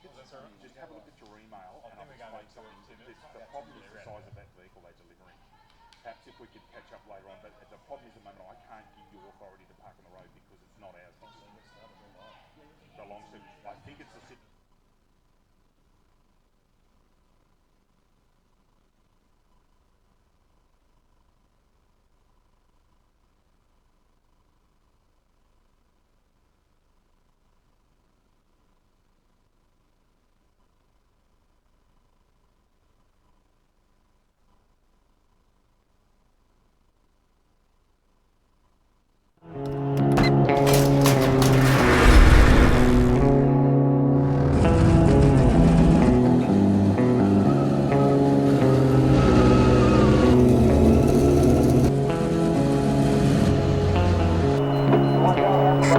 just have a look at your email and I'll explain something. The problem is the size of that vehicle they're delivering. Perhaps if we could catch up later on, but the problem is at the moment I can't give you authority to park on the road because it's not ours. Belongs to, I think it's the city.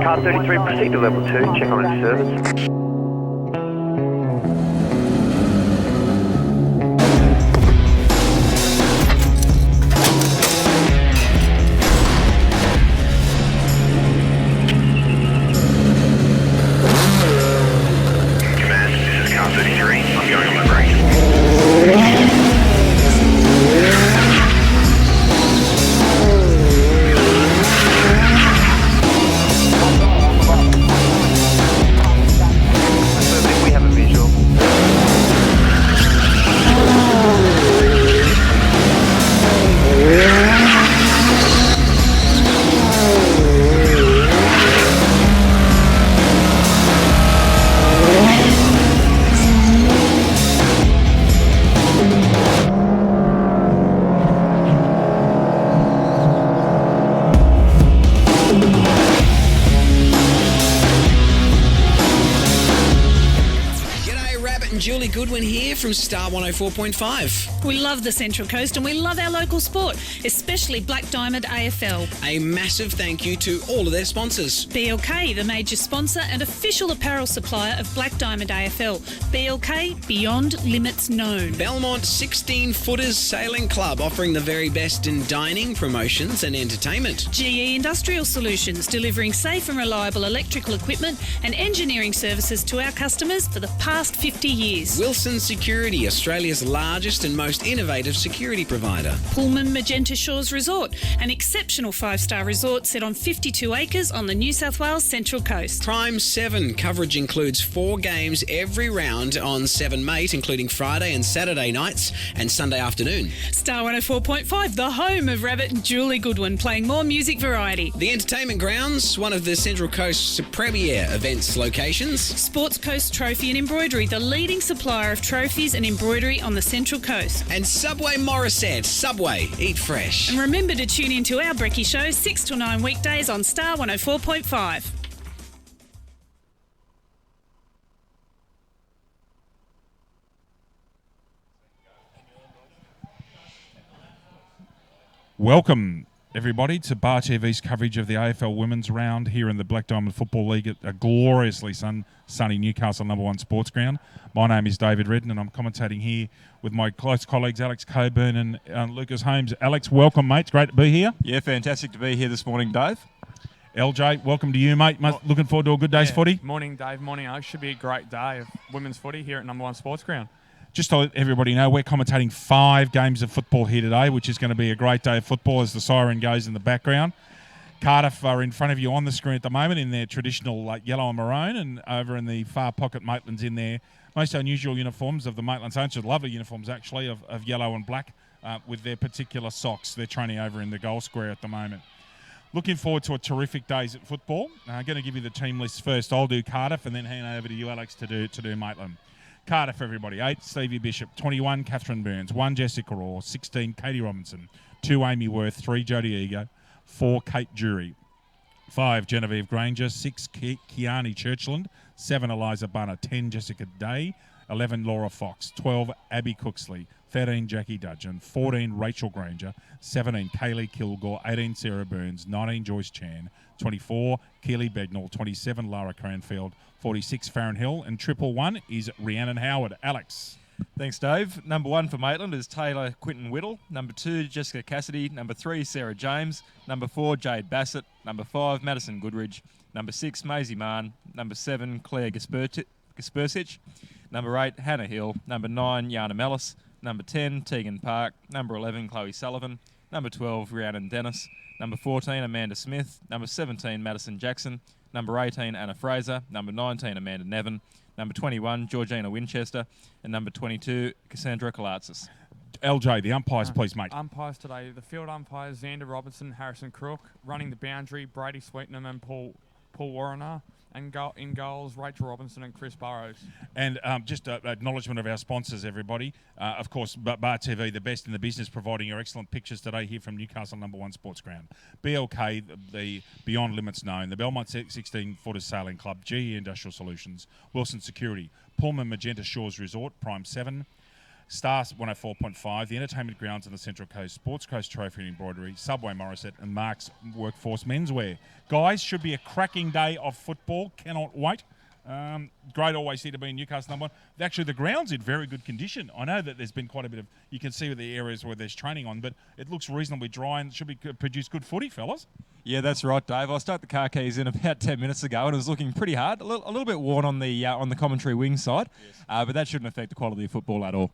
Car 33, proceed to level 2, check on its service. Command, this is Car 33, I'm going on my break. Julie Goodwin here from Star 104.5. We love the Central Coast and we love our local sport, especially Black Diamond AFL. A massive thank you to all of their sponsors. BLK, the major sponsor and official apparel supplier of Black Diamond AFL. BLK, beyond limits known. Belmont 16-Footers Sailing Club, offering the very best in dining, promotions and entertainment. GE Industrial Solutions, delivering safe and reliable electrical equipment and engineering services to our customers for the past 50 years. Wilson Security, Australia's largest and most innovative security provider. Pullman Magenta Shores Resort, an exceptional 5-star resort set on 52 acres on the New South Wales Central Coast. Prime 7, coverage includes 4 games every round on 7 Mate, including Friday and Saturday nights and Sunday afternoon. Star 104.5, the home of Rabbit and Julie Goodwin, playing more music variety. The Entertainment Grounds, one of the Central Coast's premier events locations. Sports Coast Trophy and Embroidery, the leading supplier of trophies and embroidery on the Central Coast. And Subway Morisset. Subway, eat fresh. And remember to tune into our Brekkie Show 6 till 9 weekdays on Star 104.5. Welcome, everybody, to Bar TV's coverage of the AFL Women's Round here in the Black Diamond Football League at a gloriously sunny Newcastle #1 sports ground. My name is David Redden and I'm commentating here with my close colleagues Alex Coburn and Lucas Holmes. Alex, welcome, mate. It's great to be here. Yeah, fantastic to be here this morning, Dave. LJ, welcome to you, mate. Looking forward to a good day's footy. Morning, Dave. Morning, Alex. Should be a great day of women's footy here at #1 sports ground. Just to let everybody know, we're commentating 5 games of football here today, which is going to be a great day of football as the siren goes in the background. Cardiff are in front of you on the screen at the moment in their traditional yellow and maroon, and over in the far pocket, Maitland's in their most unusual uniforms of the Maitland Saints, lovely uniforms actually, of yellow and black with their particular socks. They're training over in the goal square at the moment. Looking forward to a terrific days at football. I'm going to give you the team list first. I'll do Cardiff and then hand over to you, Alex, to do Maitland. Cardiff, everybody. 8, Stevie Bishop. 21, Catherine Burns. 1, Jessica Orr. 16, Katie Robinson. 2, Amy Worth. 3, Jodie Ego. 4, Kate Jury. 5, Genevieve Granger. 6, Kiani Churchland. 7, Eliza Bunner. 10, Jessica Day. 11, Laura Fox. 12, Abby Cooksley. 13, Jackie Dudgeon. 14, Rachel Granger. 17, Kaylee Kilgore. 18, Sarah Burns. 19, Joyce Chan. 24, Keely Begnall. 27, Lara Cranfield. 46, Farron Hill. And 111 is Rhiannon Howard. Alex. Thanks, Dave. Number 1 for Maitland is Taylor Quinton Whittle. Number 2, Jessica Cassidy. Number 3, Sarah James. Number 4, Jade Bassett. Number 5, Madison Goodridge. Number 6, Maisie Mann. Number 7, Claire Kaspersic. Number 8, Hannah Hill. Number 9, Yana Mellis. Number 10, Tegan Park. Number 11, Chloe Sullivan. Number 12, Rhiannon Dennis. Number 14, Amanda Smith. Number 17, Madison Jackson. Number 18, Anna Fraser. Number 19, Amanda Nevin. Number 21, Georgina Winchester. And number 22, Cassandra Kalatsis. LJ, the umpires, please, mate. Umpires today. The field umpires, Xander Robinson, Harrison Crook. Running the boundary, Brady Sweetnam and Paul Warrener. And in goals, Rachel Robinson and Chris Burrows. And just acknowledgement of our sponsors, everybody. Of course, Bar TV, the best in the business, providing your excellent pictures today here from Newcastle #1 Sports Ground. BLK, the Beyond Limits known. The Belmont 16-footers Sailing Club. GE Industrial Solutions. Wilson Security. Pullman Magenta Shores Resort. Prime 7. Stars 104.5, the Entertainment Grounds on the Central Coast, Sports Coast Trophy and Embroidery, Subway Morisset, and Mark's Workforce Menswear. Guys, should be a cracking day of football. Cannot wait. Great always here to be in Newcastle #1. Actually, the ground's in very good condition. I know that there's been quite a bit of, you can see with the areas where there's training on, but it looks reasonably dry and should be produce good footy, fellas. Yeah, that's right, Dave. I stuck the car keys in about 10 minutes ago, and it was looking pretty hard. A little bit worn on the commentary wing side, yes. But that shouldn't affect the quality of football at all.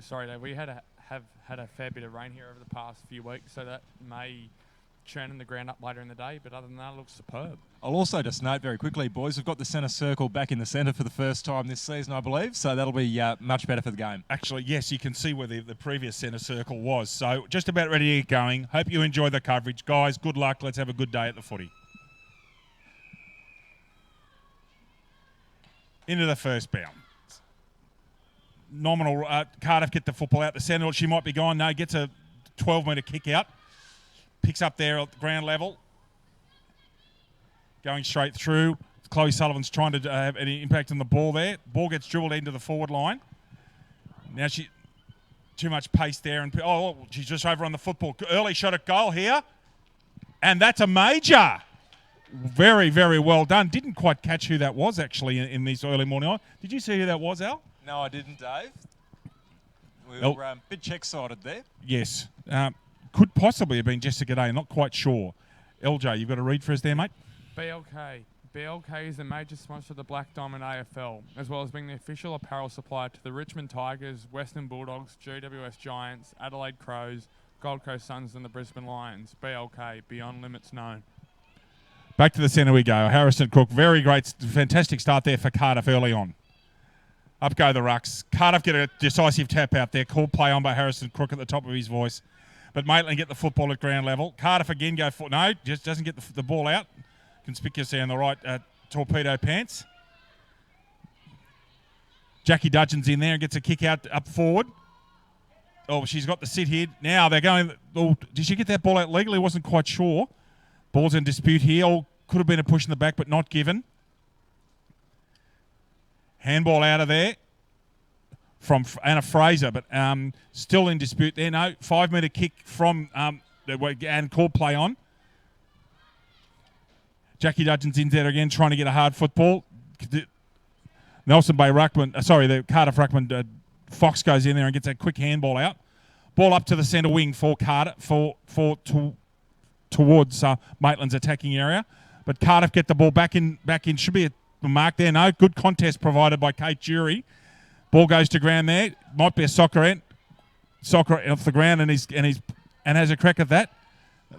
Sorry, Dave. We have had a fair bit of rain here over the past few weeks, so that may churn the ground up later in the day. But other than that, it looks superb. I'll also just note very quickly, boys, we've got the centre circle back in the centre for the first time this season, I believe. So that'll be much better for the game. Actually, yes, you can see where the previous centre circle was. So just about ready to get going. Hope you enjoy the coverage. Guys, good luck. Let's have a good day at the footy. Into the first bound. Nominal. Cardiff get the football out the centre. She might be gone. No, gets a 12-metre kick out. Picks up there at the ground level. Going straight through. Chloe Sullivan's trying to have any impact on the ball there. Ball gets dribbled into the forward line. Now too much pace there. And she's just over on the football. Early shot at goal here. And that's a major. Very, very well done. Didn't quite catch who that was, actually, in these early morning. Did you see who that was, Al? No, I didn't, Dave. We were a bit check-sided there. Yes. Could possibly have been Jessica Day. Not quite sure. LJ, you've got a read for us there, mate? BLK. BLK is the major sponsor of the Black Diamond AFL, as well as being the official apparel supplier to the Richmond Tigers, Western Bulldogs, GWS Giants, Adelaide Crows, Gold Coast Suns and the Brisbane Lions. BLK, Beyond Limits known. Back to the centre we go. Harrison Cook, very great, fantastic start there for Cardiff early on. Up go the Rucks. Cardiff get a decisive tap out there. Called play on by Harrison Crook at the top of his voice. But Maitland get the football at ground level. Cardiff again go for... No, just doesn't get the ball out. Conspicuously on the right, torpedo pants. Jackie Dudgeon's in there and gets a kick out up forward. Oh, she's got the sit here. Now they're going... Oh, did she get that ball out legally? Wasn't quite sure. Ball's in dispute here. All could have been a push in the back, but not given. Handball out of there from Anna Fraser, but still in dispute there. No, 5-metre kick from and called play on. Jackie Dudgeon's in there again, trying to get a hard football. The Cardiff Ruckman, Fox goes in there and gets a quick handball out. Ball up to the centre wing for Cardiff towards Maitland's attacking area, but Cardiff get the ball back in. Should be a mark there. No, good contest provided by Kate Jury. Ball goes to ground there. Might be a soccer off the ground and has a crack at that.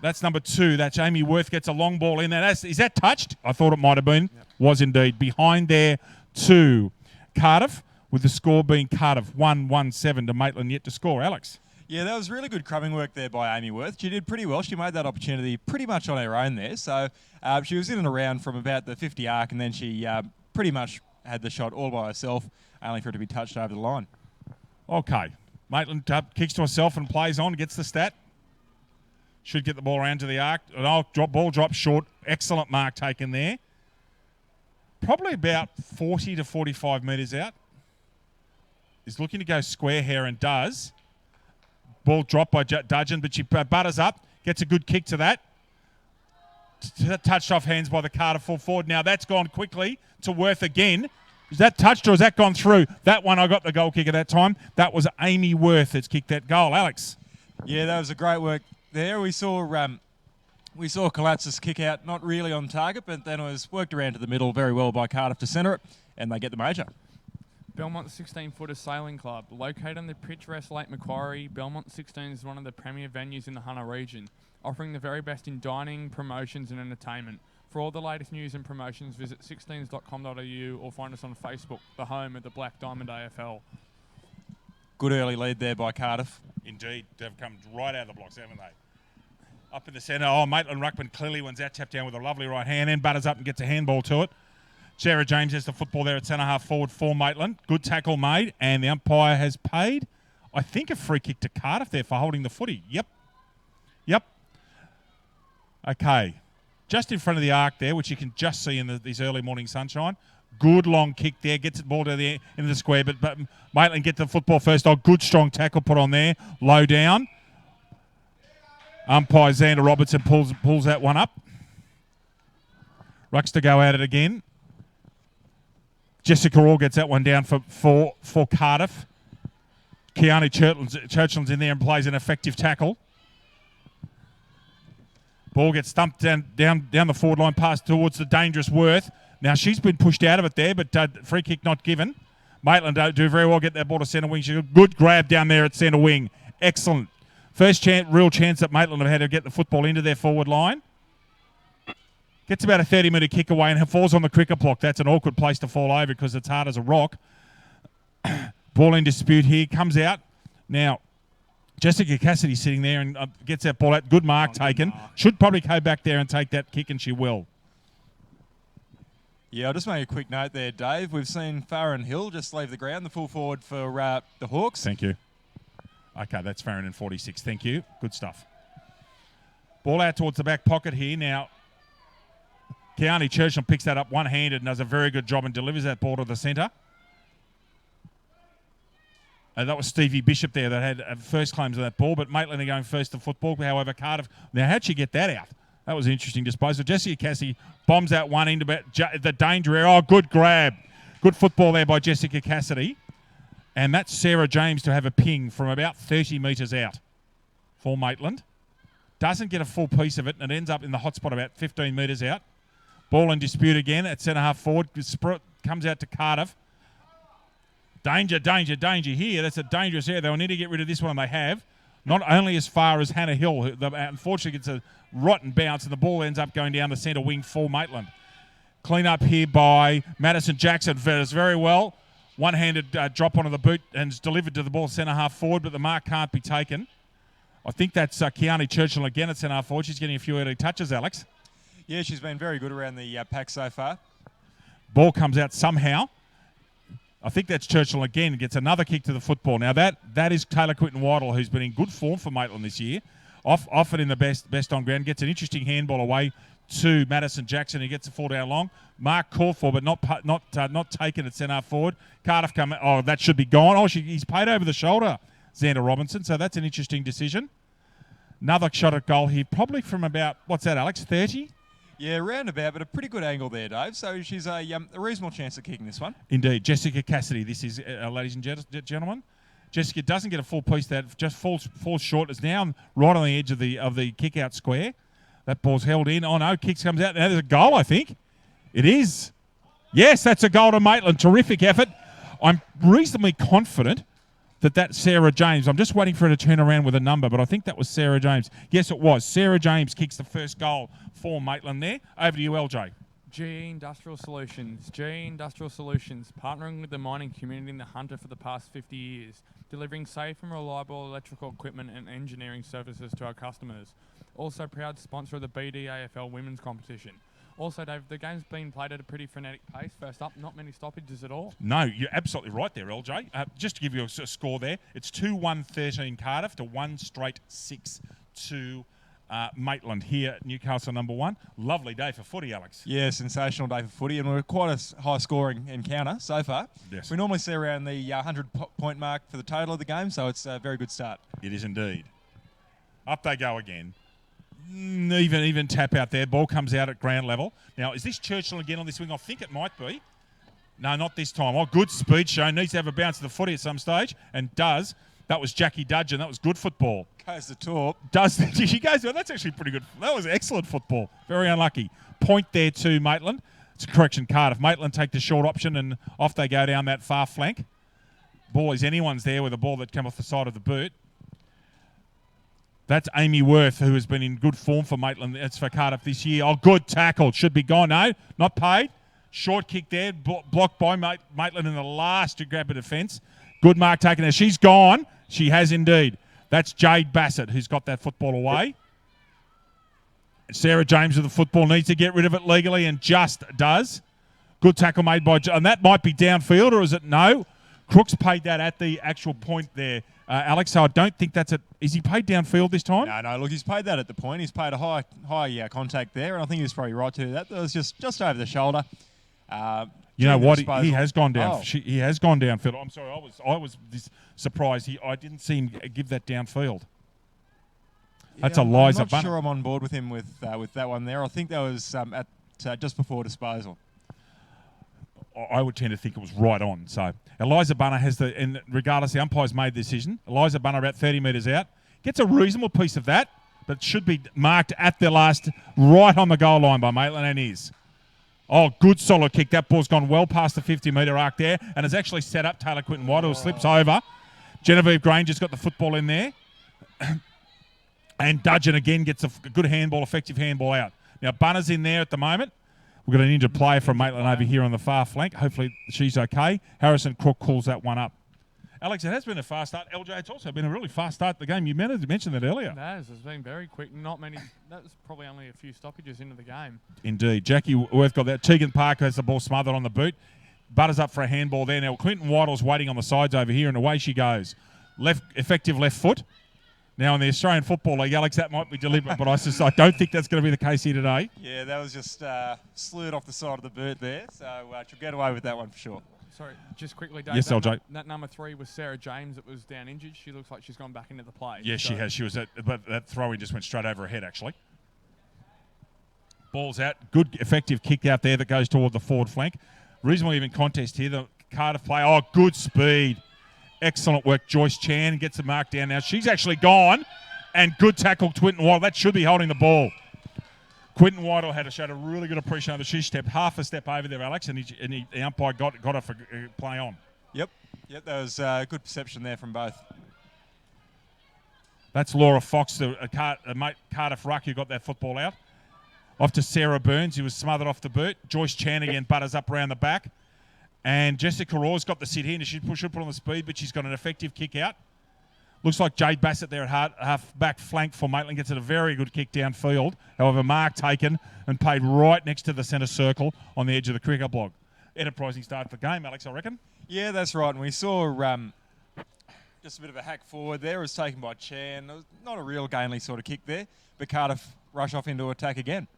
That's number 2. That's Amy Worth gets a long ball in there. Is that touched? I thought it might have been. Yep. Was indeed. Behind there to Cardiff, with the score being Cardiff 1-1-7 to Maitland yet to score. Alex. Yeah, that was really good crumbing work there by Amy Worth. She did pretty well. She made that opportunity pretty much on her own there. So she was in and around from about the 50 arc, and then she pretty much had the shot all by herself, only for it to be touched over the line. Okay. Maitland kicks to herself and plays on, gets the stat. Should get the ball around to the arc. Ball drops short. Excellent mark taken there. Probably about 40 to 45 metres out. Is looking to go square here and does. Ball dropped by Dudgeon, but she butters up, gets a good kick to that. Touched off hands by the Cardiff full forward. Now that's gone quickly to Worth again. Is that touched or has that gone through? That one, I got the goal kick at that time. That was Amy Worth that's kicked that goal. Alex. Yeah, that was a great work there. We saw Kalatsis kick out, not really on target, but then it was worked around to the middle very well by Cardiff to centre it. and they get the major. Belmont 16-footer Sailing Club. Located on the picturesque Lake Macquarie, Belmont 16 is one of the premier venues in the Hunter region, offering the very best in dining, promotions and entertainment. For all the latest news and promotions, visit 16s.com.au or find us on Facebook, the home of the Black Diamond AFL. Good early lead there by Cardiff. Indeed, they've come right out of the blocks, haven't they? Up in the centre, oh, Maitland Ruckman clearly wins that tap down with a lovely right hand, then butters up and gets a handball to it. Sarah James has the football there at centre-half forward for Maitland. Good tackle made, and the umpire has paid, I think, a free kick to Cardiff there for holding the footy. Yep. Okay. Just in front of the arc there, which you can just see in this early morning sunshine. Good long kick there, gets it ball to the into the square, but Maitland gets the football first. Oh, good strong tackle put on there, low down. Umpire Xander Robertson pulls that one up. Rucks to go at it again. Jessica Orr gets that one down for Cardiff. Keanu Churchland's in there and plays an effective tackle. Ball gets stumped down the forward line, pass towards the dangerous Worth. Now she's been pushed out of it there, but free kick not given. Maitland do very well, get that ball to centre wing. She got a good grab down there at centre wing. Excellent. First real chance that Maitland have had to get the football into their forward line. Gets about a 30-metre kick away and falls on the cricket block. That's an awkward place to fall over because it's hard as a rock. Ball in dispute here. Comes out. Now, Jessica Cassidy sitting there and gets that ball out. Good mark taken. Should probably go back there and take that kick, and she will. Yeah, I'll just make a quick note there, Dave. We've seen Farron Hill just leave the ground, the full forward for the Hawks. Thank you. Okay, that's Farron in 46. Thank you. Good stuff. Ball out towards the back pocket here. Now, Keanu Churchill picks that up one-handed and does a very good job and delivers that ball to the centre. That was Stevie Bishop there that had first claims of that ball, but Maitland are going first to football. However, Cardiff... Now, how'd she get that out? That was an interesting disposal. Jessica Cassidy bombs that one into the danger area. Oh, good grab. Good football there by Jessica Cassidy. And that's Sarah James to have a ping from about 30 metres out for Maitland. Doesn't get a full piece of it, and it ends up in the hot spot about 15 metres out. Ball in dispute again at centre-half forward. Comes out to Cardiff. Danger here. That's a dangerous area. They'll need to get rid of this one, and they have. Not only as far as Hannah Hill, who unfortunately gets a rotten bounce, and the ball ends up going down the centre wing for Maitland. Clean up here by Madison Jackson. Does very well. One-handed drop onto the boot and is delivered to the ball centre-half forward, but the mark can't be taken. I think that's Keanu Churchill again at centre-half forward. She's getting a few early touches, Alex. Yeah, she's been very good around the pack so far. Ball comes out somehow. I think that's Churchill again. Gets another kick to the football. Now that is Taylor Quinton-Whittle, who's been in good form for Maitland this year. Off it in the best on ground. Gets an interesting handball away to Madison Jackson. He gets the fall down long. Mark called for, but not taken at centre forward. Cardiff come. Oh, that should be gone. Oh, he's paid over the shoulder, Xander Robinson. So that's an interesting decision. Another shot at goal here, probably from about, what's that, Alex, 30? Yeah, roundabout, but a pretty good angle there, Dave. So she's a reasonable chance of kicking this one. Indeed. Jessica Cassidy, this is, ladies and gentlemen. Jessica doesn't get a full piece. That just falls short. It's now right on the edge of the kick-out square. That ball's held in. Oh, no, kicks comes out. Now there's a goal, I think. It is. Yes, that's a goal to Maitland. Terrific effort. I'm reasonably confident that's Sarah James. I'm just waiting for her to turn around with a number, but I think that was Sarah James. Yes, it was. Sarah James kicks the first goal for Maitland there. Over to you, LJ. GE Industrial Solutions. GE Industrial Solutions, partnering with the mining community in the Hunter for the past 50 years, delivering safe and reliable electrical equipment and engineering services to our customers. Also proud sponsor of the BDAFL women's competition. Also, Dave, the game's been played at a pretty frenetic pace. First up, not many stoppages at all. No, you're absolutely right there, LJ. Just to give you a score there, it's 2-1-13 Cardiff to 1-6 to Maitland here at Newcastle #1. Lovely day for footy, Alex. Yeah, sensational day for footy, and we're quite a high-scoring encounter so far. Yes. We normally see around the 100-point mark for the total of the game, so it's a very good start. It is indeed. Up they go again. Even tap out there. Ball comes out at ground level. Now, is this Churchill again on this wing? I think it might be. No, not this time. Oh, good speed show. Needs to have a bounce to the footy at some stage, and does. That was Jackie Dudgeon. That was good football. Goes the top. She goes, well, that's actually pretty good. That was excellent football. Very unlucky. Point there to Maitland. It's a correction, Cardiff. Maitland take the short option and off they go down that far flank. Ball is anyone's there with a ball that came off the side of the boot. That's Amy Worth, who has been in good form for Maitland. That's for Cardiff this year. Oh, good tackle. Should be gone. No, not paid. Short kick there. Blocked by Maitland in the last to grab a defence. Good mark taken there. She's gone. She has indeed. That's Jade Bassett who's got that football away. Sarah James with the football needs to get rid of it legally and just does. Good tackle made by... And that might be downfield, or is it? No. Crooks paid that at the actual point there, Alex, so I don't think that's it. Is he paid downfield this time? No, look, he's paid that at the point. He's paid a high contact there, and I think he was probably right to do that. That was just over the shoulder. You know what? He has gone down. He has gone downfield. I'm sorry, I was surprised. I didn't see him give that downfield. That's Eliza I'm not sure I'm on board with him with that one there. I think that was at just before disposal. I would tend to think it was right on. So Eliza Bunner has and regardless, the umpire's made the decision. Eliza Bunner about 30 metres out. Gets a reasonable piece of that, but should be marked at the last, right on the goal line by Maitland, and is. Oh, good solid kick. That ball's gone well past the 50-metre arc there and has actually set up Taylor Quinton-White, who slips over. Genevieve Granger's got the football in there. And Dudgeon again gets a good handball, effective handball out. Now, Bunner's in there at the moment. We've got an injured player from Maitland over here on the far flank. Hopefully she's okay. Harrison Crook calls that one up. Alex, it has been a fast start. LJ, it's also been a really fast start to the game. You mentioned that earlier. It has. It's been very quick. Not many. That's probably only a few stoppages into the game. Indeed. Jackie Worth got that. Tegan Parker has the ball smothered on the boot. Butters up for a handball there. Now, Quinton Whitehall's waiting on the sides over here, and away she goes. Effective left foot. Now, in the Australian Football League, Alex, that might be deliberate, but I don't think that's going to be the case here today. Yeah, that was just slewed off the side of the boot there, so she'll get away with that one for sure. Sorry, just quickly, Dave. Yes, LJ. That number 3 was Sarah James that was down injured. She looks like she's gone back into the play. Yes, she has. She was but that throw-in just went straight over her head, actually. Ball's out. Good, effective kick out there that goes toward the forward flank. Reasonably even contest here. The Cardiff play. Oh, good speed. Excellent work. Joyce Chan gets the mark down now. She's actually gone. And good tackle, Quinton Whitehall. That should be holding the ball. Quinton Whitehall showed a really good appreciation that she stepped half a step over there, Alex, and the umpire got her for play on. Yep, that was good perception there from both. That's Laura Fox, the Cardiff ruck, who got that football out. Off to Sarah Burns, who was smothered off the boot. Joyce Chan again butters up around the back. And Jessica Raw's got the sit here, and she should put on the speed, but she's got an effective kick out. Looks like Jade Bassett there at half back flank for Maitland gets it a very good kick downfield. However, mark taken and paid right next to the centre circle on the edge of the cricket block. Enterprising start to the game, Alex, I reckon. Yeah, that's right. And we saw just a bit of a hack forward there. It was taken by Chan. It was not a real gainly sort of kick there, but Cardiff rush off into attack again.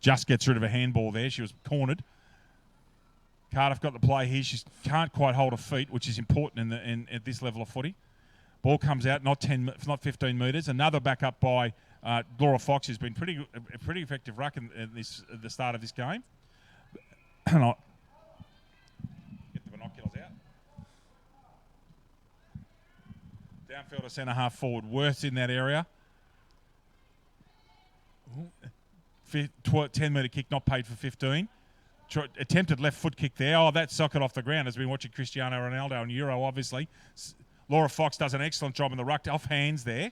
Just gets rid of a handball there. She was cornered. Cardiff got the play here. She can't quite hold her feet, which is important at this level of footy. Ball comes out, not 15 metres. Another backup by Laura Fox, who's been a pretty effective ruck at the start of this game. Get the binoculars out. Downfield to centre half forward. Worth's in that area. 10-metre kick, not paid for 15. Attempted left foot kick there. Oh, that socket off the ground. Has been watching Cristiano Ronaldo and Euro, obviously. Laura Fox does an excellent job in the ruck, off hands there.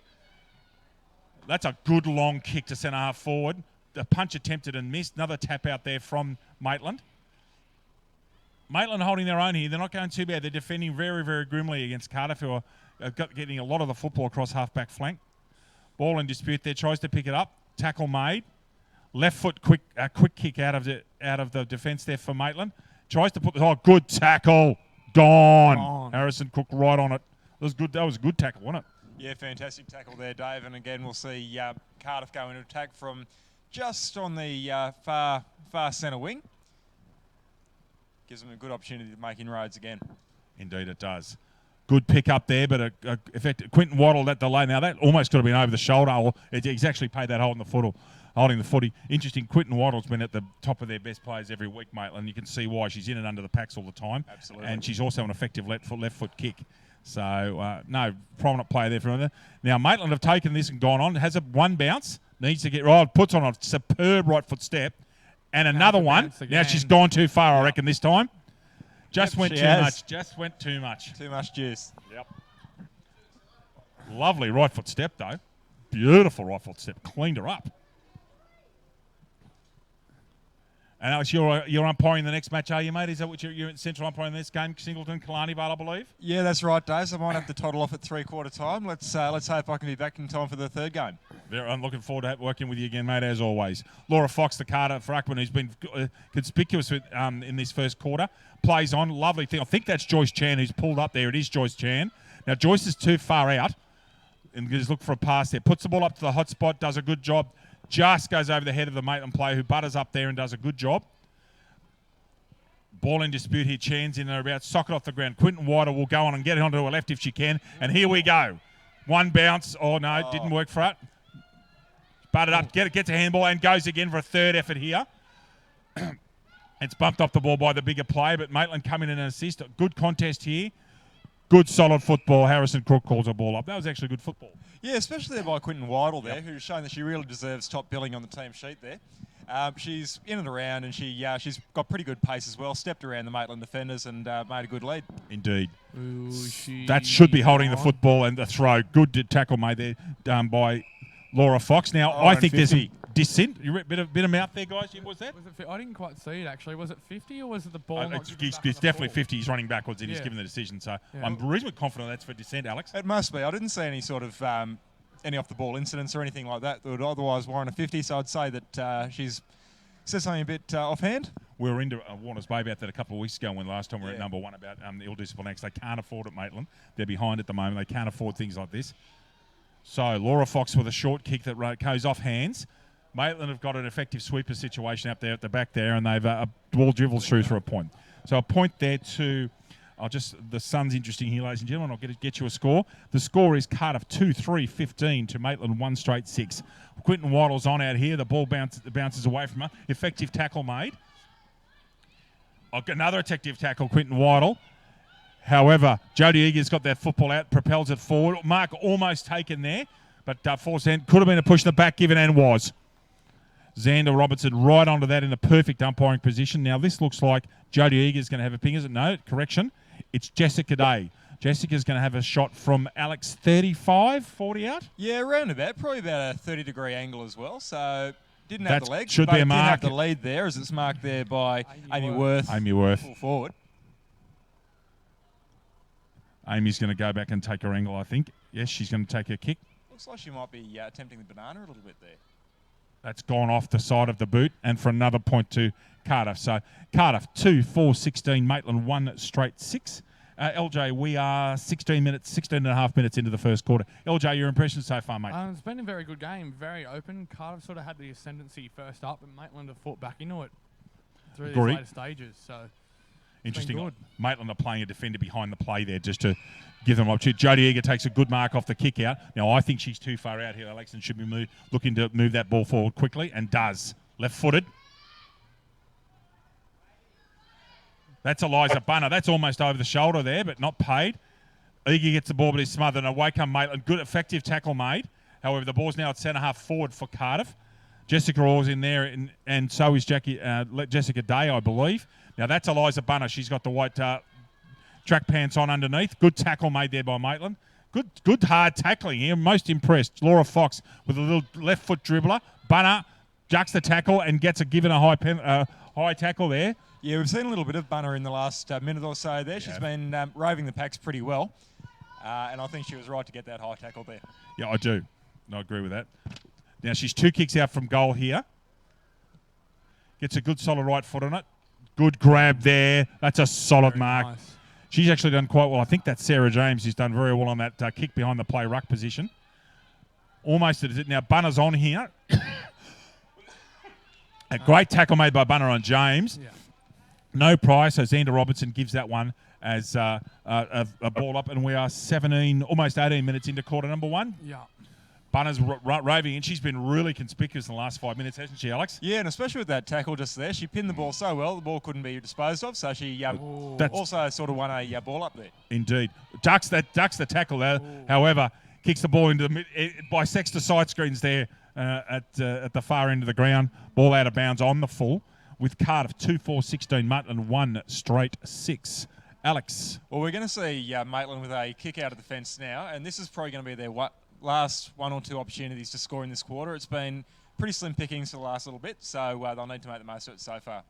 That's a good long kick to centre half forward. The punch attempted and missed. Another tap out there from Maitland. Maitland holding their own here. They're not going too bad. They're defending very, very grimly against Cardiff, who are getting a lot of the football across half-back flank. Ball in dispute there. Tries to pick it up. Tackle made. Left foot quick kick out of the defence there for Maitland. Tries to put the good tackle. Gone. Harrison Cook right on it. That was a good tackle, wasn't it? Yeah, fantastic tackle there, Dave. And again, we'll see Cardiff go into attack from just on the far centre wing. Gives them a good opportunity to make inroads again. Indeed, it does. Good pick up there, but effective. Quinton Whitehall, that delay. Now, that almost could have been over the shoulder. Or he's actually paid that holding the footy. Interesting, Quinton Whitehall's been at the top of their best players every week, Maitland. You can see why. She's in and under the packs all the time. Absolutely. And she's also an effective left foot kick. So, no, prominent player there for them. Now, Maitland have taken this and gone on. Has one bounce. Needs to get right. Puts on a superb right foot step. And another one. bounce Now again. she's gone too far, I reckon, this time. Just went she too has. much. Just went too much. Too much juice. Yep. Lovely right foot step, though. Beautiful right foot step. Cleaned her up. And Alex, you're umpiring the next match, are you, mate? Is that what you're central umpiring this game? Singleton, Killarney Vale, I believe? Yeah, that's right, Dave. So I might have to toddle off at 3/4 time. Let's hope I can be back in time for the third game. I'm looking forward to working with you again, mate, as always. Laura Fox, the Cardiff ruckman, who's been conspicuous with, in this first quarter, plays on. Lovely thing. I think that's Joyce Chan who's pulled up there. It is Joyce Chan. Now, Joyce is too far out and just look for a pass there. Puts the ball up to the hot spot, does a good job. Just goes over the head of the Maitland player who butters up there and does a good job. Ball in dispute here. Chan's in there about. Socket off the ground. Quinton Wider will go on and get it onto her left if she can. And here we go. One bounce. Oh, no, it didn't work for it. Butted up. Gets a handball and goes again for a third effort here. It's bumped off the ball by the bigger player, but Maitland coming in and assist. Good contest here. Good solid football. Harrison Crook calls a ball up. That was actually good football. Yeah, especially there by Quinton Weidel there, who's shown that she really deserves top billing on the team sheet there. She's in and around, and she's got pretty good pace as well. Stepped around the Maitland defenders and made a good lead. Indeed. Ooh, That should be holding the football and the throw. Good tackle made there by Laura Fox. Now, I think there's a dissent. You bit of mouth there, guys. Was that? I didn't quite see it, actually. Was it 50 or was it the ball? It's definitely 50. He's running backwards and he's given the decision. So I'm reasonably confident that's for dissent, Alex. It must be. I didn't see any sort of any off-the-ball incidents or anything like that that would otherwise warrant a 50, so I'd say that she's said something a bit offhand. We were into Warner's Bay about that a couple of weeks ago when last time we were at number one about the ill-disciplined acts. They can't afford it, Maitland. They're behind at the moment. They can't afford things like this. So Laura Fox with a short kick that goes off hands. Maitland have got an effective sweeper situation up there at the back there, and they've ball dribbles through for a point. So a point there to... the sun's interesting here, ladies and gentlemen. I'll get you a score. The score is Cardiff 2-3-15 to Maitland 1 straight 6. Quinton Waddle's on out here. The ball bounces away from her. Effective tackle made. Another effective tackle, Quinton Waddle. However, Jodie Eager's got that football out, propels it forward. Mark almost taken there, but forced hand. Could have been a push in the back given and was. Xander Robertson right onto that in a perfect umpiring position. Now, this looks like Jodie Eager's going to have a ping, is it? No, correction. It's Jessica Day. Jessica's going to have a shot from Alex 35, 40 out? Yeah, around about. Probably about a 30-degree angle as well. So didn't have the legs. Should be a mark. Didn't have the lead there as it's marked there by Amy Worth. Full forward. Amy's going to go back and take her angle, I think. Yes, she's going to take her kick. Looks like she might be attempting the banana a little bit there. That's gone off the side of the boot and for another point to Cardiff. So Cardiff 2-4-16, Maitland 1 straight 6. LJ, we are 16 and a half minutes into the first quarter. LJ, your impressions so far, mate? It's been a very good game, very open. Cardiff sort of had the ascendancy first up, and Maitland have fought back into it through these later stages. So interesting. Maitland are playing a defender behind the play there just to give them an opportunity. Jodie Eager takes a good mark off the kick out. Now, I think she's too far out here, Alex, and should be looking to move that ball forward quickly, and does. Left-footed. That's Eliza Bunner. That's almost over the shoulder there, but not paid. Eager gets the ball, but he's smothered. And away come Maitland. Good, effective tackle made. However, the ball's now at centre-half forward for Cardiff. Jessica Orr's in there, and so is Jessica Day, I believe. Now, that's Eliza Bunner. She's got the white track pants on underneath. Good tackle made there by Maitland. Good hard tackling here. Most impressed. Laura Fox with a little left foot dribbler. Bunner ducks the tackle and gets given a high tackle there. Yeah, we've seen a little bit of Bunner in the last minute or so there. She's been roving the packs pretty well. And I think she was right to get that high tackle there. Yeah, I do. I agree with that. Now, she's 2 kicks out from goal here. Gets a good solid right foot on it. Good grab there. That's a solid mark. Nice. She's actually done quite well. I think that's Sarah James who's done very well on that kick behind the play ruck position. Almost at it. Now, Bunner's on here. A great tackle made by Bunner on James. Yeah. No price, so Xander Robertson gives that one as a ball up, and we are 17, almost 18 minutes into quarter number 1. Yeah. Bunner's roving, and she's been really conspicuous in the last 5 minutes, hasn't she, Alex? Yeah, and especially with that tackle just there, she pinned the ball so well, the ball couldn't be disposed of, so she also sort of won a ball up there. Indeed. Ducks the tackle there, however, kicks the ball into the bisects the side screens there at the far end of the ground. Ball out of bounds on the full. with Cardiff 2-4-16, Maitland 1 straight 6. Alex. Well, we're going to see Maitland with a kick out of the fence now, and this is probably going to be their last one or two opportunities to score in this quarter. It's been pretty slim pickings for the last little bit, so they'll need to make the most of it so far.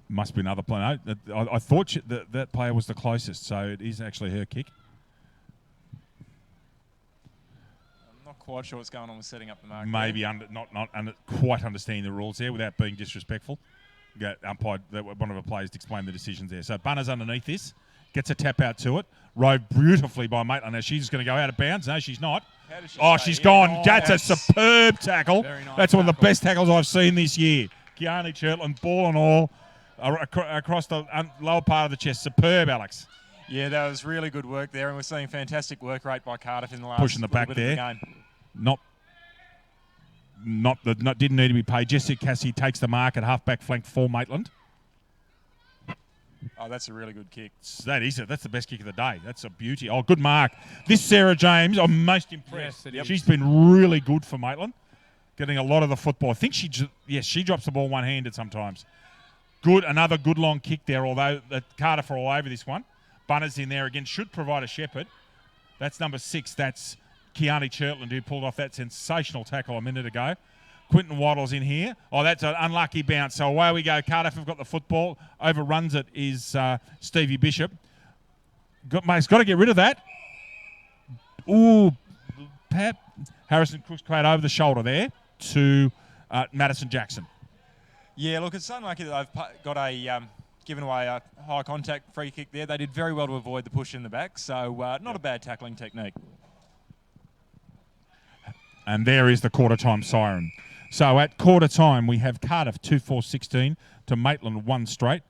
Must be another player. No, I thought that player was the closest, so it is actually her kick. I'm not quite sure what's going on with setting up the mark. Maybe not quite understanding the rules there without being disrespectful. One of the players to explain the decisions there. So Bunner's underneath this, gets a tap out to it, rode beautifully by Maitland. Now she's going to go out of bounds. No, she's not. She's gone. That's a superb tackle. Very nice That's one of the tackle. best tackles I've seen this year. Kiani Churtland, ball and all, across the lower part of the chest. Superb, Alex. Yeah, that was really good work there, and we're seeing fantastic work rate by Cardiff in the last Pushing the back bit of the there. game. Didn't need to be paid. Jessica Cassie takes the mark at half-back flank for Maitland. Oh, that's a really good kick. That is it. That's the best kick of the day. That's a beauty. Oh, good mark. This Sarah James, I'm most impressed. Yes, it is. She's been really good for Maitland, getting a lot of the football. I think she drops the ball one-handed sometimes. Good, another good long kick there, although Cardiff are all over this one. Bunner's in there again, should provide a shepherd. That's number 6. That's Kiani Churtland, who pulled off that sensational tackle a minute ago. Quinton Waddle's in here. Oh, that's an unlucky bounce. So away we go. Cardiff have got the football. Overruns it is Stevie Bishop. Mate's got to get rid of that. Ooh, Pat. Harrison Crooks played over the shoulder there to Madison Jackson. Yeah, look, it's unlucky that they've got given away a high contact free kick there. They did very well to avoid the push in the back, so not a bad tackling technique. And there is the quarter time siren. So at quarter time, we have Cardiff 2-4-16 to Maitland 1 straight.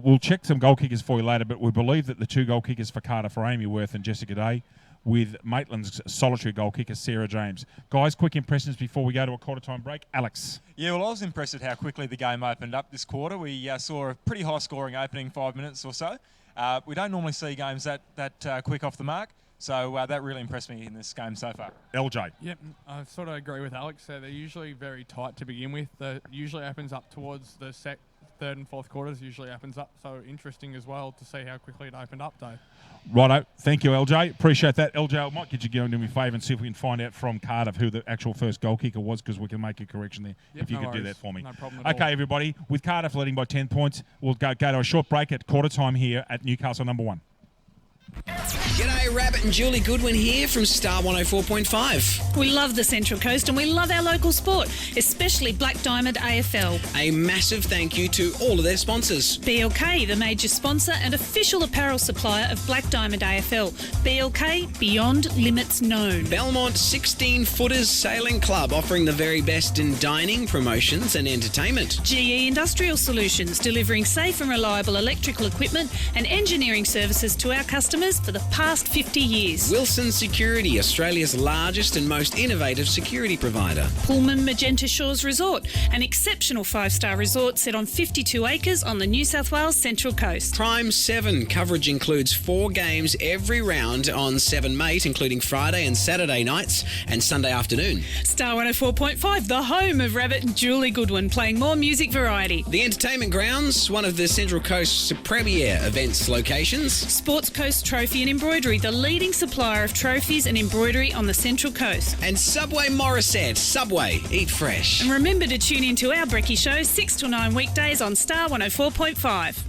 We'll check some goal kickers for you later, but we believe that the 2 goal kickers for Cardiff are Amy Worth and Jessica Day, with Maitland's solitary goal kicker, Sarah James. Guys, quick impressions before we go to a quarter time break. Alex. Yeah, well, I was impressed at how quickly the game opened up this quarter. We saw a pretty high scoring opening 5 minutes or so. We don't normally see games that quick off the mark. So that really impressed me in this game so far. LJ. Yep, I sort of agree with Alex there. They're usually very tight to begin with. Usually happens up towards the third and fourth quarters, usually happens up. So interesting as well to see how quickly it opened up, Dave. Righto. Thank you, LJ. Appreciate that. LJ, I might get you going to me a favour and see if we can find out from Cardiff who the actual first goal kicker was, because we can make a correction there if you could do that for me. No problem at Okay, all. everybody. With Cardiff leading by 10 points, we'll go to a short break at quarter time here at Newcastle number 1. G'day, Rabbit and Julie Goodwin here from Star 104.5. We love the Central Coast and we love our local sport, especially Black Diamond AFL. A massive thank you to all of their sponsors. BLK, the major sponsor and official apparel supplier of Black Diamond AFL. BLK, beyond limits known. Belmont 16-Footers Sailing Club, offering the very best in dining, promotions and entertainment. GE Industrial Solutions, delivering safe and reliable electrical equipment and engineering services to our customers for the past 50 years. Wilson Security, Australia's largest and most innovative security provider. Pullman Magenta Shores Resort, an exceptional 5-star resort set on 52 acres on the New South Wales Central Coast. Prime 7, coverage includes 4 games every round on 7 Mate, including Friday and Saturday nights and Sunday afternoon. Star 104.5, the home of Rabbit and Julie Goodwin, playing more music variety. The Entertainment Grounds, one of the Central Coast's premier events locations. Sports Coast Trophy and Embroidery, the leading supplier of trophies and embroidery on the Central Coast. And Subway Morisset. Subway, eat fresh. And remember to tune in to our Brekkie Show 6 till 9 weekdays on Star 104.5.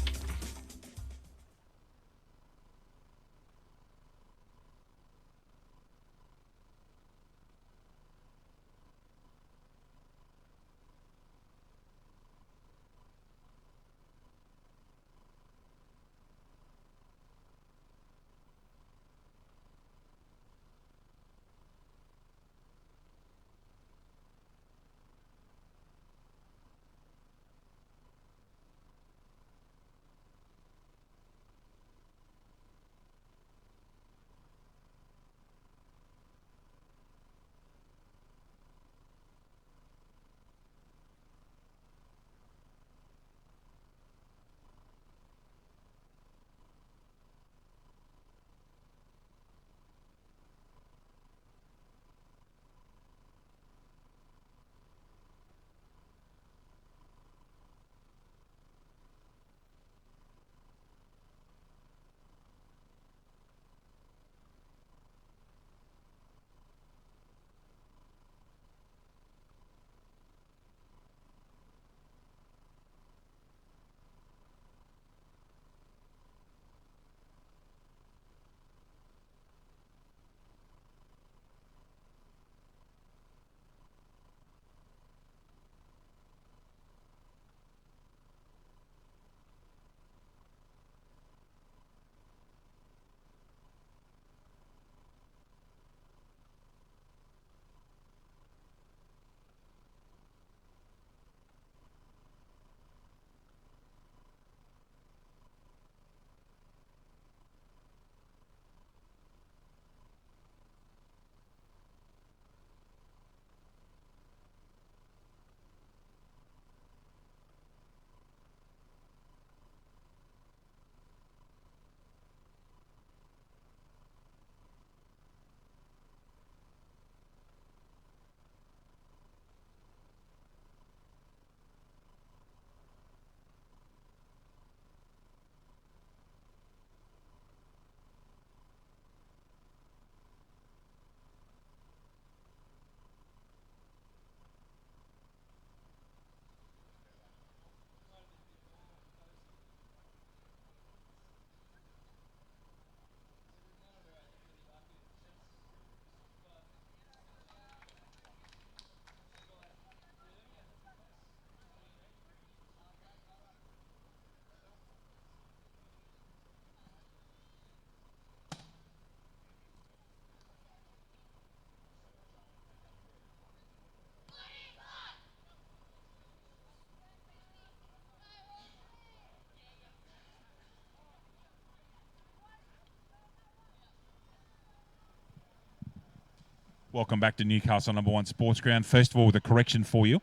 Welcome back to Newcastle number 1 Sports Ground. First of all, with a correction for you.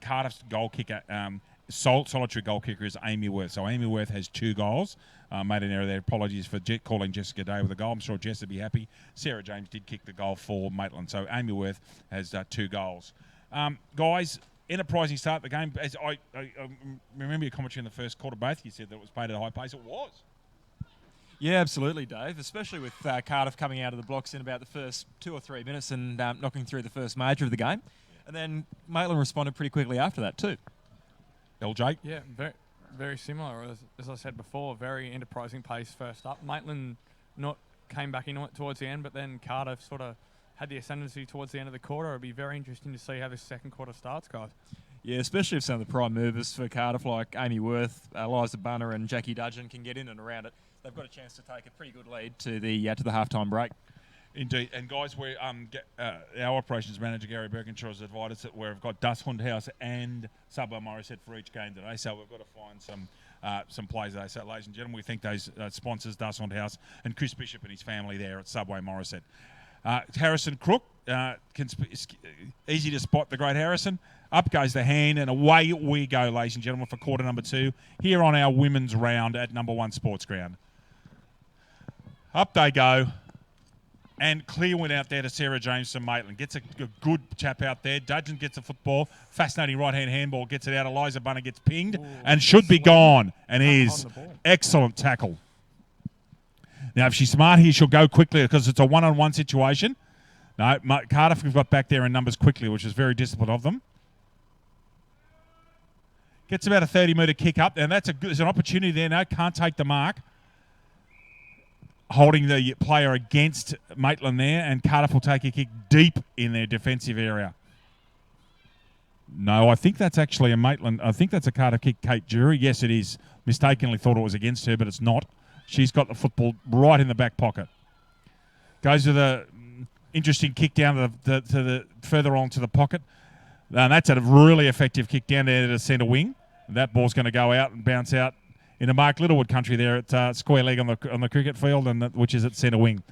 Cardiff's goal kicker, solitary goal kicker is Amy Worth. So Amy Worth has 2 goals. Made an error there. Apologies for calling Jessica Day with a goal. I'm sure Jess would be happy. Sarah James did kick the goal for Maitland. So Amy Worth has 2 goals. Guys, enterprising start the game. As I remember your commentary in the first quarter, both you said that it was played at a high pace. It was. Yeah, absolutely, Dave, especially with Cardiff coming out of the blocks in about the first 2 or 3 minutes and knocking through the first major of the game. And then Maitland responded pretty quickly after that too. LJ? Yeah, very, very similar. As I said before, very enterprising pace first up. Maitland came back into it towards the end, but then Cardiff sort of had the ascendancy towards the end of the quarter. It'll be very interesting to see how this second quarter starts, guys. Yeah, especially if some of the prime movers for Cardiff like Amy Worth, Eliza Bunner and Jackie Dudgeon can get in and around it. They've got a chance to take a pretty good lead to the halftime break. Indeed, and guys, we're our operations manager Gary Birkinshaw has advised us that we've got Das Hundhaus and Subway Morisset for each game today, so we've got to find some plays today. So, ladies and gentlemen, we thank those sponsors, Das Hundhaus and Chris Bishop and his family there at Subway Morisset. Harrison Crook, easy to spot the great Harrison. Up goes the hand, and away we go, ladies and gentlemen, for quarter number 2 here on our women's round at number 1 Sports Ground. Up they go. And clear went out there to Sarah James from Maitland. Gets a good chap out there. Dudgeon gets a football. Fascinating right-hand handball. Gets it out. Eliza Bunner gets pinged and should be gone. And is. Excellent tackle. Now, if she's smart here, she'll go quickly because it's a one-on-one situation. No, Cardiff have got back there in numbers quickly, which is very disciplined of them. Gets about a 30-metre kick up. And there's an opportunity there. No, can't take the mark. Holding the player against Maitland there, and Cardiff will take a kick deep in their defensive area. No, I think that's actually a Maitland. I think that's a Cardiff kick, Kate Jury. Yes, it is. Mistakenly thought it was against her, but it's not. She's got the football right in the back pocket. Goes with a interesting kick down to the further on to the pocket. And that's a really effective kick down there to the centre wing. That ball's going to go out and bounce out in the Mark Littlewood country there at square leg on the cricket field, and which is at centre wing.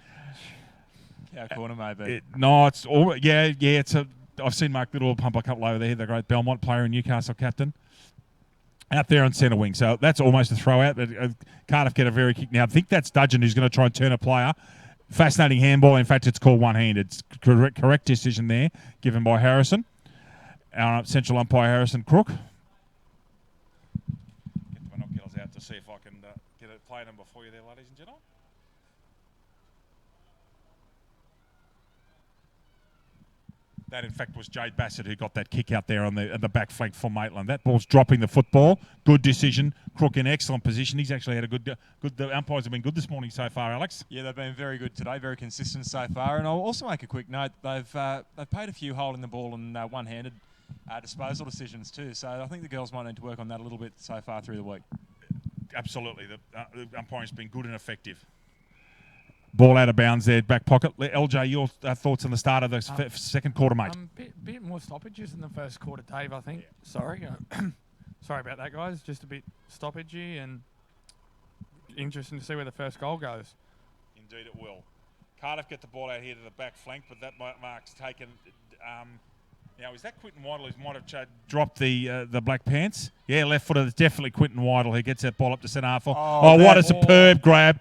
How corner maybe? It's all yeah. I've seen Mark Littlewood pump a couple over there. The great Belmont player and Newcastle captain. Out there on centre wing, so that's almost a throw out. But Cardiff get a very kick now. I think that's Dudgeon who's going to try and turn a player. Fascinating handball. In fact, it's called one-handed. It's correct decision there, given by Harrison. Our central umpire Harrison Crook. Out to see if I can get a play number for you there, ladies and gentlemen. That, in fact, was Jade Bassett who got that kick out there on the back flank for Maitland. That ball's dropping the football. Good decision. Crook in excellent position. He's actually had a good. The umpires have been good this morning so far, Alex. Yeah, they've been very good today, very consistent so far. And I'll also make a quick note. They've paid a few holding the ball and one-handed disposal decisions too. So I think the girls might need to work on that a little bit so far through the week. Absolutely. The umpiring's been good and effective. Ball out of bounds there, back pocket. LJ, your thoughts on the start of the second quarter, mate? Bit more stoppages in the first quarter, Dave, I think. Yeah. Sorry. Sorry about that, guys. Just a bit stoppagey and interesting to see where the first goal goes. Indeed it will. Cardiff get the ball out here to the back flank, but that mark's taken... Now, is that Quinton Weidel who might have dropped the black pants? Yeah, left footer. It's definitely Quinton Weidel who gets that ball up to centre half. Oh, what a superb grab.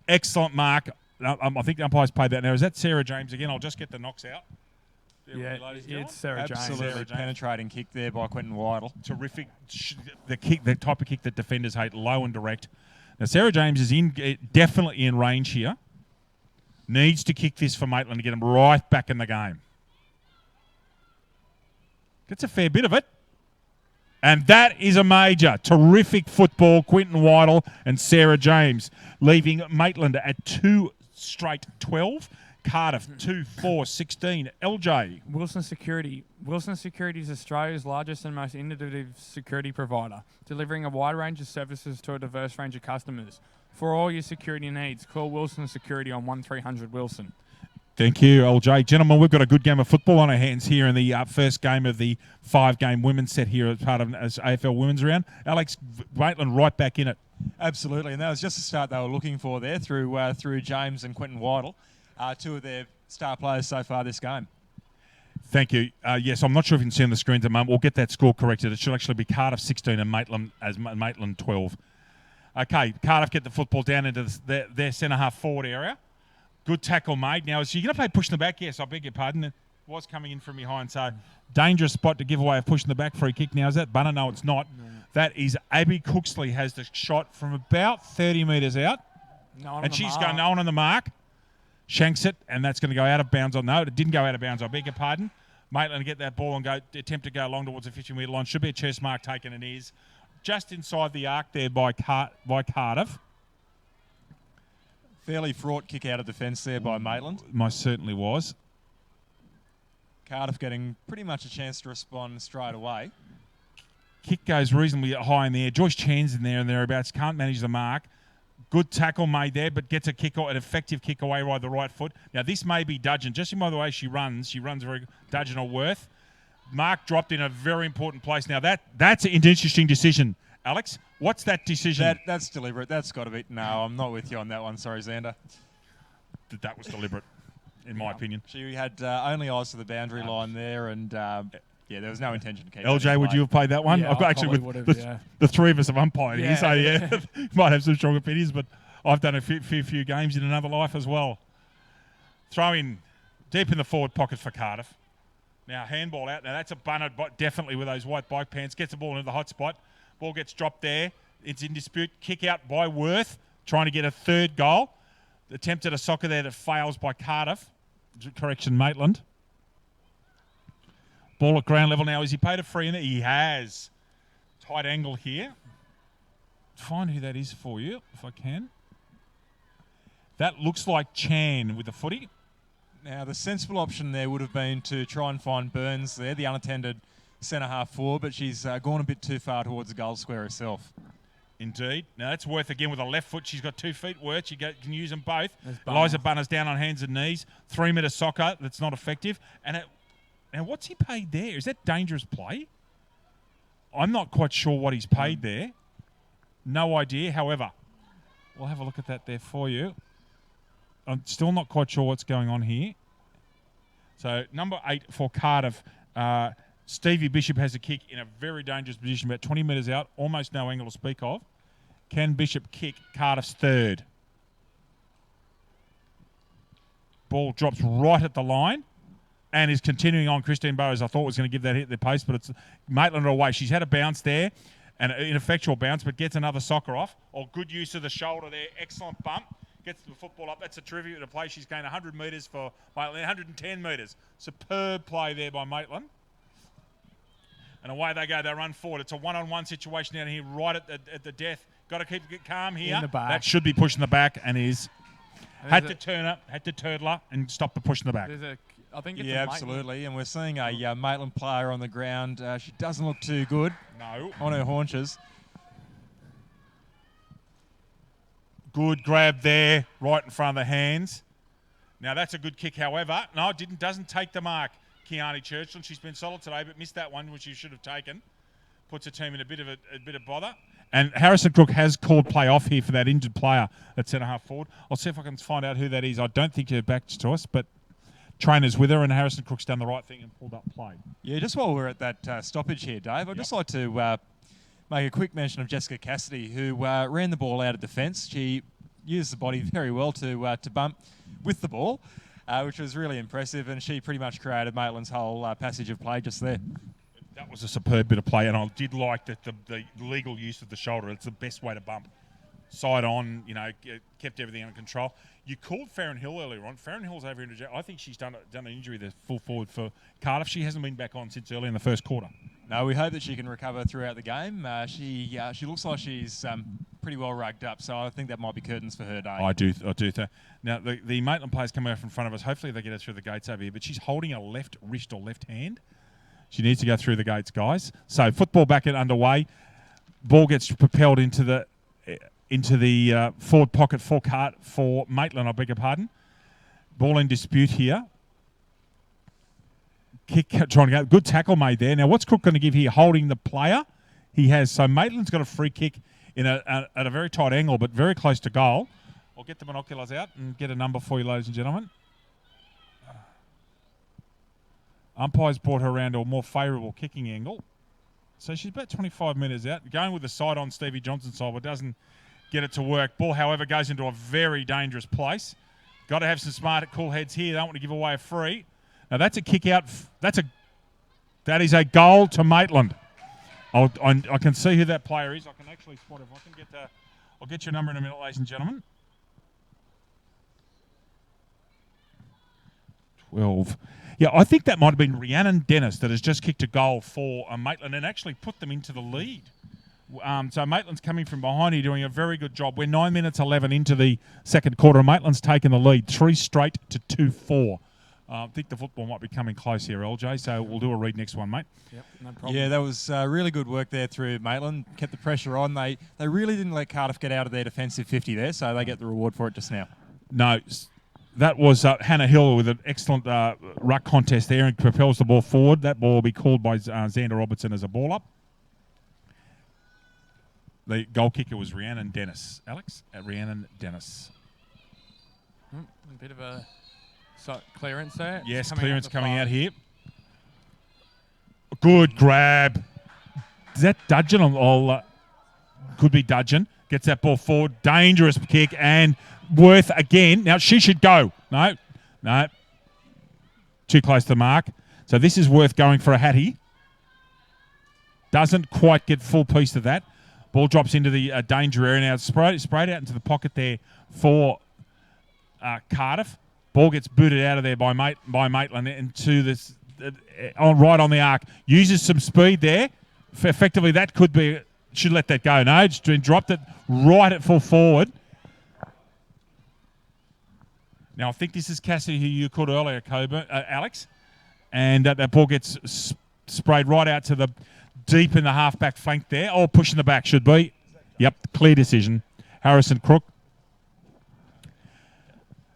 Excellent mark. I think the umpire's played that now. Is that Sarah James again? I'll just get the knocks out. Yeah, it's Sarah James. Absolutely penetrating kick there by Quinton Weidel. Terrific. The type of kick that defenders hate, low and direct. Now, Sarah James is definitely in range here. Needs to kick this for Maitland to get him right back in the game. Gets a fair bit of it. And that is a major. Terrific football, Quinton Weidel and Sarah James, leaving Maitland at 2 straight 12. Cardiff 2-4-16. LJ. Wilson Security. Wilson Security is Australia's largest and most innovative security provider, delivering a wide range of services to a diverse range of customers. For all your security needs, call Wilson Security on 1300 Wilson. Thank you, LJ. Gentlemen, we've got a good game of football on our hands here in the first game of the 5-game women's set here as part of AFL Women's Round. Alex, Maitland right back in it. Absolutely, and that was just the start they were looking for there through James and Quinton Weidel, 2 of their star players so far this game. Thank you. Yes, I'm not sure if you can see on the screen at the moment. We'll get that score corrected. It should actually be Cardiff 16 and Maitland 12. Okay, Cardiff get the football down into their centre half forward area. Good tackle made. Now, is she going to play pushing the back? Yes, I beg your pardon. It was coming in from behind. So, dangerous spot to give away a pushing the back free kick. Now, is that Bunner? No, it's not. No. That is Abby Cooksley has the shot from about 30 metres out. And she's going no one on the mark. Shanks it, and that's going to go out of bounds. No, it didn't go out of bounds. I beg your pardon. Maitland get that ball and attempt to go along towards the 50-metre line. Should be a chest mark taken, and is just inside the arc there by Cardiff. Fairly fraught kick out of defence there by Maitland. Most certainly was. Cardiff getting pretty much a chance to respond straight away. Kick goes reasonably high in the air. Joyce Chan's in there and thereabouts. Can't manage the mark. Good tackle made there, but gets an effective kick away by the right foot. Now, this may be Dudgeon. Just by the way she runs very Dudgeon or Worth. Mark dropped in a very important place. Now, that's an interesting decision. Alex, what's that decision? That's deliberate. That's got to be... No, I'm not with you on that one. Sorry, Xander. That was deliberate, in my opinion. She had only eyes to the boundary line there, and there was no intention to keep LJ, would you have played that one? Yeah, the three of us have umpired here, so might have some strong opinions, but I've done a few games in another life as well. Throw in deep in the forward pocket for Cardiff. Now, handball out. Now, that's a bunner, definitely with those white bike pants. Gets the ball into the hot spot. Ball gets dropped there. It's in dispute. Kick out by Worth, trying to get a third goal. Attempted a soccer there that fails by Cardiff. Correction, Maitland. Ball at ground level now. Has he paid a free in there? He has. Tight angle here. Find who that is for you, if I can. That looks like Chan with the footy. Now, the sensible option there would have been to try and find Burns there, the unattended centre half forward, but she's gone a bit too far towards the goal square herself. Indeed. Now, that's Worth again with a left foot. She's got 2 feet worth. She can use them both. Eliza Bunner's down on hands and knees. 3-metre soccer. That's not effective. And now, what's he paid there? Is that dangerous play? I'm not quite sure what he's paid there. No idea. However, we'll have a look at that there for you. I'm still not quite sure what's going on here. So, number 8 for Cardiff. Stevie Bishop has a kick in a very dangerous position, about 20 metres out, almost no angle to speak of. Can Bishop kick Cardiff's third? Ball drops right at the line and is continuing on. Christine Burrows, I thought, was going to give that hit the post, but it's Maitland away. She's had a bounce there, an ineffectual bounce, but gets another soccer off. Good use of the shoulder there. Excellent bump. Gets the football up. That's a terrific bit of play. She's gained 100 metres for Maitland, 110 metres. Superb play there by Maitland. And away they go. They run forward. It's a one-on-one situation down here, right at the death. Got to keep it calm here. In the back. That should be pushing the back, and is. Had to turn up, had to turtler, and stop the push in the back. I think it's absolutely. And we're seeing a Maitland player on the ground. She doesn't look too good. No. On her haunches. Good grab there, right in front of the hands. Now that's a good kick. However, no, it doesn't take the mark. Kiani Churchland, she's been solid today, but missed that one, which she should have taken. Puts her team in a bit of bother. And Harrison Crook has called play off here for that injured player at centre half forward. I'll see if I can find out who that is. I don't think they're back to us, but trainer's with her, and Harrison Crook's done the right thing and pulled up play. Yeah, just while we're at that stoppage here, Dave, I'd just like to make a quick mention of Jessica Cassidy, who ran the ball out of defence. She used the body very well to bump with the ball, which was really impressive, and she pretty much created Maitland's whole passage of play just there. That was a superb bit of play, and I did like that the legal use of the shoulder. It's the best way to bump. Side on, kept everything under control. You called Farron Hill earlier on. Farron Hill's over injured. I think she's done an injury there, full forward for Cardiff. She hasn't been back on since early in the first quarter. No, we hope that she can recover throughout the game. She looks like she's pretty well rugged up, so I think that might be curtains for her day. I do. Now, the Maitland players coming out in front of us. Hopefully they get her through the gates over here, but she's holding a left wrist or left hand. She needs to go through the gates, guys. So football back underway. Ball gets propelled into the forward pocket for Maitland, I beg your pardon. Ball in dispute here. Kick trying to go. Good tackle made there. Now, what's Crook going to give here? Holding the player. He has. So Maitland's got a free kick at a very tight angle, but very close to goal. I'll get the binoculars out and get a number for you, ladies and gentlemen. Umpires brought her around to a more favourable kicking angle. So she's about 25 metres out. Going with the side on Stevie Johnson's side, but doesn't get it to work. Ball, however, goes into a very dangerous place. Got to have some smart, cool heads here. Don't want to give away a free. Now, that's a kick out. That is a goal to Maitland. I can see who that player is. I can actually spot if I can get I'll get your number in a minute, ladies and gentlemen. 12. Yeah, I think that might have been Rhiannon Dennis that has just kicked a goal for Maitland and actually put them into the lead. So Maitland's coming from behind here doing a very good job. We're 9 minutes 11 into the second quarter. Maitland's taken the lead 3 straight to 2-4. I think the football might be coming close here, LJ, so we'll do a read next one, mate. Yep, no problem. Yeah, that was really good work there through Maitland. Kept the pressure on. They really didn't let Cardiff get out of their defensive 50 there, so they get the reward for it just now. No, that was Hannah Hill with an excellent ruck contest there and propels the ball forward. That ball will be called by Xander Robertson as a ball up. The goal kicker was Rhiannon Dennis. Alex? Rhiannon Dennis. A bit of a clearance there. Yes, clearance coming out here. Good grab. Is that Dudgeon? Could be Dudgeon. Gets that ball forward. Dangerous kick and Worth again. Now, she should go. No. Too close to the mark. So this is Worth going for a Hattie. Doesn't quite get full piece of that. Ball drops into the danger area. Now it's sprayed out into the pocket there for Cardiff. Ball gets booted out of there by Maitland into this right on the arc. Uses some speed there. Effectively, that could be. Should let that go. No, just dropped it right at full forward. Now I think this is Cassidy, who you called earlier, Alex, and that ball gets sprayed right out to the deep in the half-back flank there. Oh, pushing the back should be. Yep, clear decision. Harrison Crook.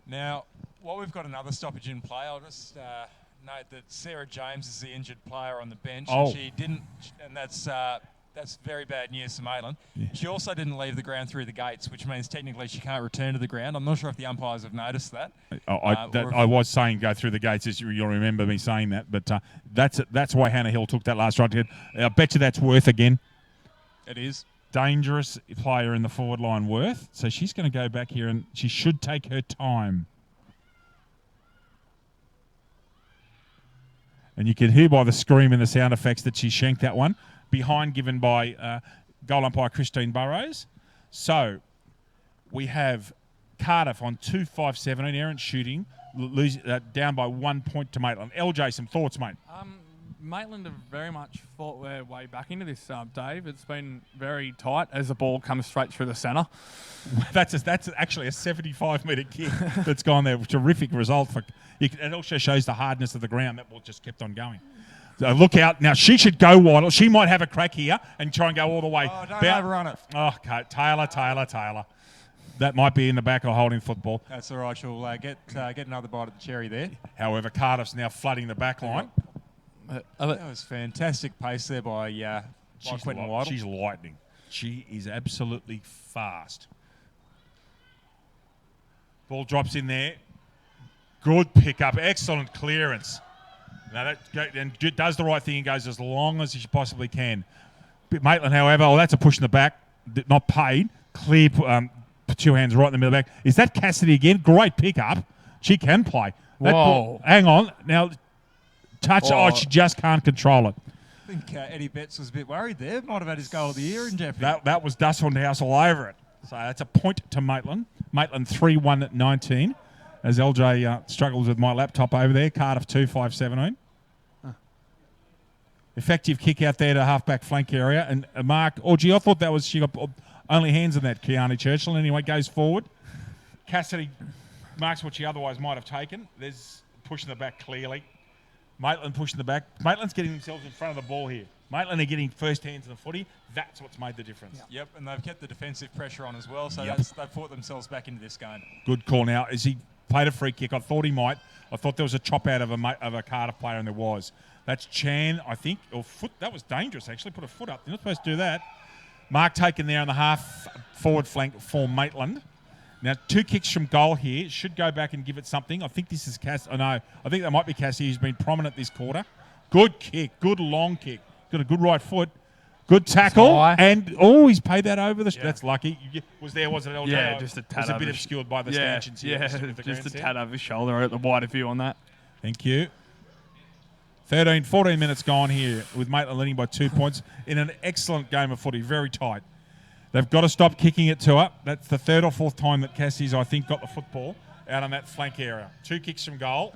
Now, while we've got another stoppage in play, I'll just note that Sarah James is the injured player on the bench. Oh. And she didn't, and that's very bad news for Maitland. Yeah. She also didn't leave the ground through the gates, which means technically she can't return to the ground. I'm not sure if the umpires have noticed that. I was saying go through the gates, as you'll remember me saying that, but that's why Hannah Hill took that last strike. I bet you that's Worth again. It is. Dangerous player in the forward line, Worth. So she's going to go back here and she should take her time. And you can hear by the scream and the sound effects that she shanked that one. Behind given by goal umpire Christine Burrows. So we have Cardiff on 2-5-17, errant shooting, down by 1 point to Maitland. LJ, some thoughts, mate? Maitland have very much fought their way back into this, Dave. It's been very tight as the ball comes straight through the centre. That's actually a 75-metre kick that's gone there. Terrific result. It also shows the hardness of the ground. That ball just kept on going. So look out. Now, she should go wide. She might have a crack here and try and go all the way. Oh, don't overrun it. Oh, okay. Taylor. That might be in the back of holding football. That's all right. She'll get another bite of the cherry there. However, Cardiff's now flooding the back line. That was fantastic pace there by Quentin Waddle. She's lightning. She is absolutely fast. Ball drops in there. Good pickup. Excellent clearance. Now that does the right thing and goes as long as she possibly can. Maitland, however, that's a push in the back. Not paid. Clear, two hands right in the middle of the back. Is that Cassidy again? Great pickup. She can play. Whoa. Hang on. Now, touch. Oh, she just can't control it. I think Eddie Betts was a bit worried there. Might have had his goal of the year in jeopardy. That was dust on the house all over it. So that's a point to Maitland. Maitland 3-1-19. As LJ struggles with my laptop over there. Cardiff 2-5-17. Effective kick out there to half-back flank area. And Mark, I thought that was, she got only hands in that, Keani Churchill. Anyway, goes forward. Cassidy marks what she otherwise might have taken. There's pushing the back clearly. Maitland pushing the back. Maitland's getting themselves in front of the ball here. Maitland are getting first hands in the footy. That's what's made the difference. Yep, and they've kept the defensive pressure on as well, so they've fought themselves back into this game. Good call now. As he played a free kick, I thought he might. I thought there was a chop out of a Cardiff player, and there was. That's Chan, I think, or foot. That was dangerous, actually. Put a foot up. You're not supposed to do that. Mark taken there on the half forward flank for Maitland. Now, 2 kicks from goal here. Should go back and give it something. I think this is Cass. Oh, no. I think that might be Cassie, who's been prominent this quarter. Good kick. Good long kick. Got a good right foot. Good tackle. And, he's paid that over the... That's lucky. Was it, LJ? Yeah, just a tad. It was a bit obscured by the stanchions here. Yeah, just a tad over his shoulder at the wider view on that. Thank you. 14 minutes gone here with Maitland leading by 2 points in an excellent game of footy. Very tight. They've got to stop kicking it to her. That's the 3rd or 4th time that Cassie's, I think, got the football out on that flank area. 2 kicks from goal.